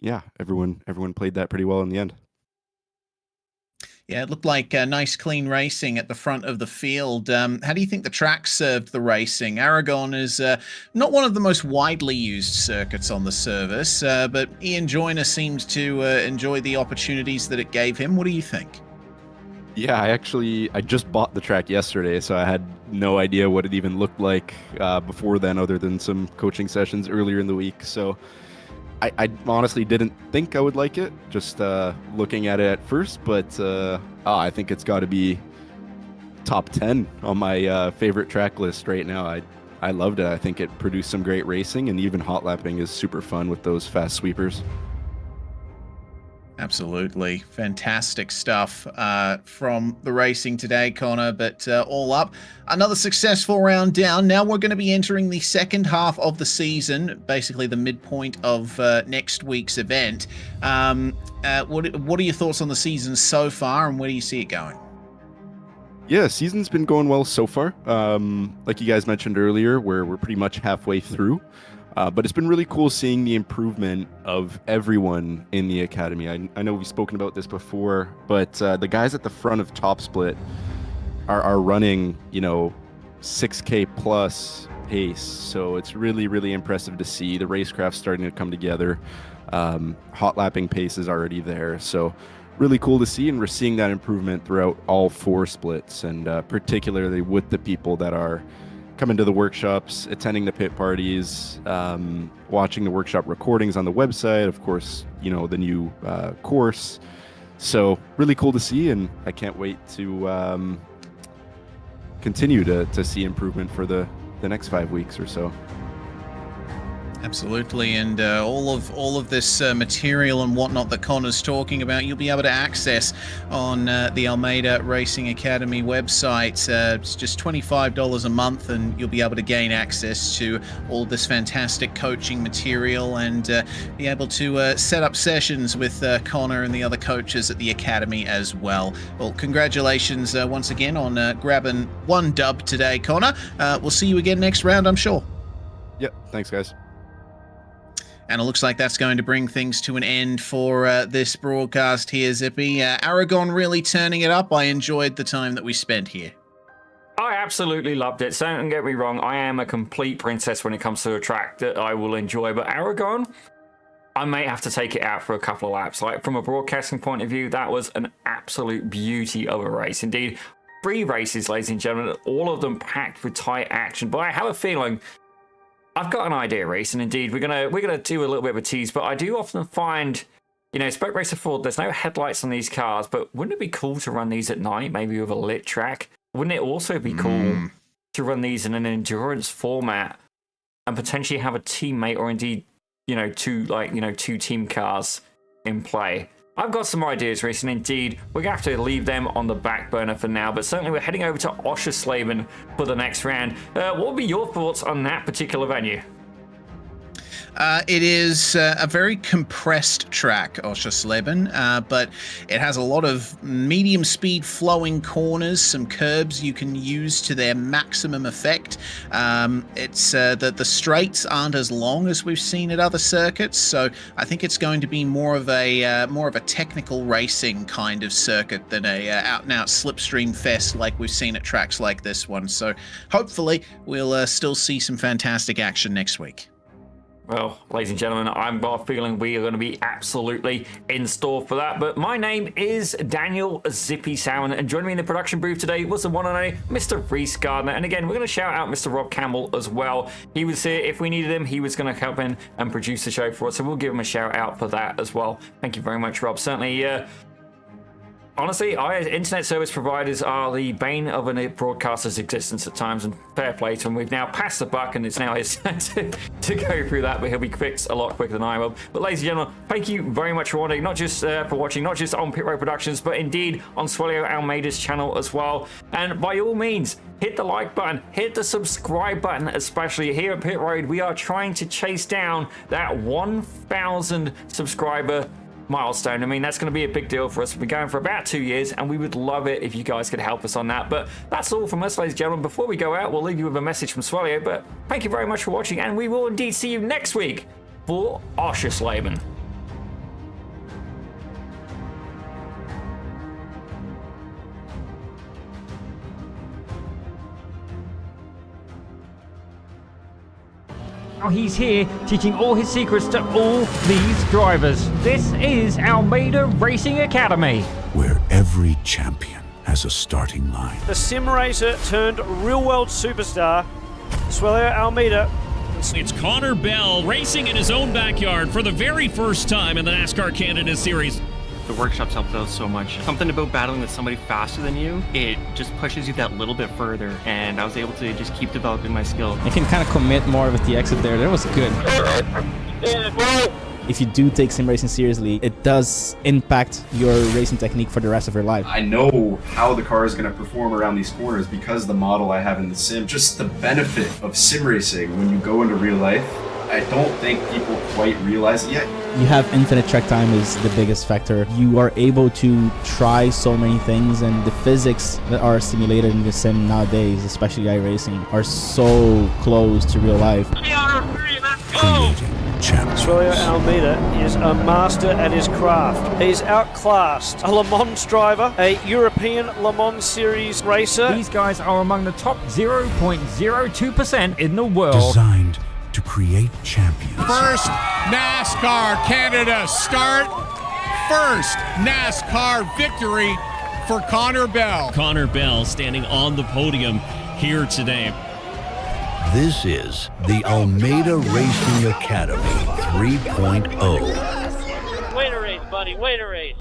yeah, everyone played that pretty well in the end. Yeah, it looked like nice, clean racing at the front of the field. How do you think the track served the racing? Aragon is not one of the most widely used circuits on the service, but Ian Joyner seemed to enjoy the opportunities that it gave him. What do you think? Yeah, I just bought the track yesterday, so I had no idea what it even looked like before then, other than some coaching sessions earlier in the week. So I honestly didn't think I would like it, just looking at it at first, but I think it's got to be top 10 on my favorite track list right now. I loved it. I think it produced some great racing, and even hot lapping is super fun with those fast sweepers. Absolutely. Fantastic stuff from the racing today, Connor, but all up. Another successful round down. Now we're going to be entering the second half of the season, basically the midpoint of next week's event. What are your thoughts on the season so far, and where do you see it going? Yeah, season's been going well so far. Like you guys mentioned earlier, we're pretty much halfway through. But it's been really cool seeing the improvement of everyone in the academy. I know we've spoken about this before, but the guys at the front of Top Split are running, 6K plus pace. So it's really, really impressive to see the racecraft starting to come together. Hot lapping pace is already there. So really cool to see. And we're seeing that improvement throughout all 4 splits, and particularly with the people that are coming to the workshops, attending the pit parties, watching the workshop recordings on the website, of course, the new course. So really cool to see, and I can't wait to continue to see improvement for the next 5 weeks or so. Absolutely, and all of this material and whatnot that Connor's talking about, you'll be able to access on the Almeida Racing Academy website. It's just $25 a month, and you'll be able to gain access to all this fantastic coaching material and be able to set up sessions with Connor and the other coaches at the Academy as well. Well, congratulations once again on grabbing 1 dub today, Connor. We'll see you again next round, I'm sure. Yep, thanks, guys. And it looks like that's going to bring things to an end for this broadcast here, Zippy. Aragon really turning it up. I enjoyed the time that we spent here. I absolutely loved it. So don't get me wrong, I am a complete princess when it comes to a track that I will enjoy. But Aragon, I may have to take it out for a couple of laps. Like, from a broadcasting point of view, that was an absolute beauty of a race. Indeed, 3 races, ladies and gentlemen, all of them packed with tight action. But I have a feeling, I've got an idea, Reese, and indeed, we're gonna do a little bit of a tease. But I do often find, you know, Spoke Racer 4, there's no headlights on these cars, but wouldn't it be cool to run these at night, maybe with a lit track? Wouldn't it also be cool to run these in an endurance format and potentially have a teammate, or indeed, you know, two team cars in play? I've got some ideas, Reese, and indeed, we're going to have to leave them on the back burner for now, but certainly we're heading over to Oschersleben for the next round. What would be your thoughts on that particular venue? It is a very compressed track, Oschersleben, but it has a lot of medium speed flowing corners, some curbs you can use to their maximum effect. It's the straights aren't as long as we've seen at other circuits, so I think it's going to be more of a technical racing kind of circuit than a out and out slipstream fest like we've seen at tracks like this one. So hopefully we'll still see some fantastic action next week. Well, ladies and gentlemen, I've got a feeling we are going to be absolutely in store for that. But my name is Daniel Zippy Salmon, and joining me in the production booth today was the one and only Mr. Reese Gardner. And again, we're going to shout out Mr. Rob Campbell as well. He was here. If we needed him, he was going to help in and produce the show for us. So we'll give him a shout out for that as well. Thank you very much, Rob. Certainly, honestly, internet service providers are the bane of a broadcaster's existence at times, and fair play to him. We've now passed the buck, and it's now his turn to go through that, but he'll be fixed a lot quicker than I will. But ladies and gentlemen, thank you very much for watching, not just on Pit Road Productions, but indeed on Swelio Almeida's channel as well. And by all means, hit the like button, hit the subscribe button, especially here at Pit Road. We are trying to chase down that 1,000 subscriber milestone. I mean, that's going to be a big deal for us. We've been going for about 2 years, and we would love it if you guys could help us on that. But that's all from us, ladies and gentlemen. Before we go out, we'll leave you with a message from Swelio, but thank you very much for watching, and we will indeed see you next week for Oschersleben. Now he's here teaching all his secrets to all these drivers. This is Almeida Racing Academy, where every champion has a starting line. The sim racer turned real world superstar, Swelio Almeida. It's Connor Bell racing in his own backyard for the very first time in the NASCAR Canada Series. The workshops helped out so much. Something about battling with somebody faster than you, it just pushes you that little bit further, and I was able to just keep developing my skill. I can kind of commit more with the exit there. That was good. If you do take sim racing seriously, it does impact your racing technique for the rest of your life. I know how the car is going to perform around these corners because the model I have in the sim. Just the benefit of sim racing when you go into real life, I don't think people quite realize it yet. You have infinite track time is the biggest factor. You are able to try so many things, and the physics that are simulated in the sim nowadays, especially iRacing, are so close to real life. Creating champions. Swelio Almeida is a master at his craft. He's outclassed a Le Mans driver, a European Le Mans Series racer. These guys are among the top 0.02% in the world. Designed to create champions. First NASCAR Canada start. First NASCAR victory for Connor Bell. Connor Bell standing on the podium here today. This is the Almeida Racing Academy 3.0. Wait a race, buddy. Wait a race.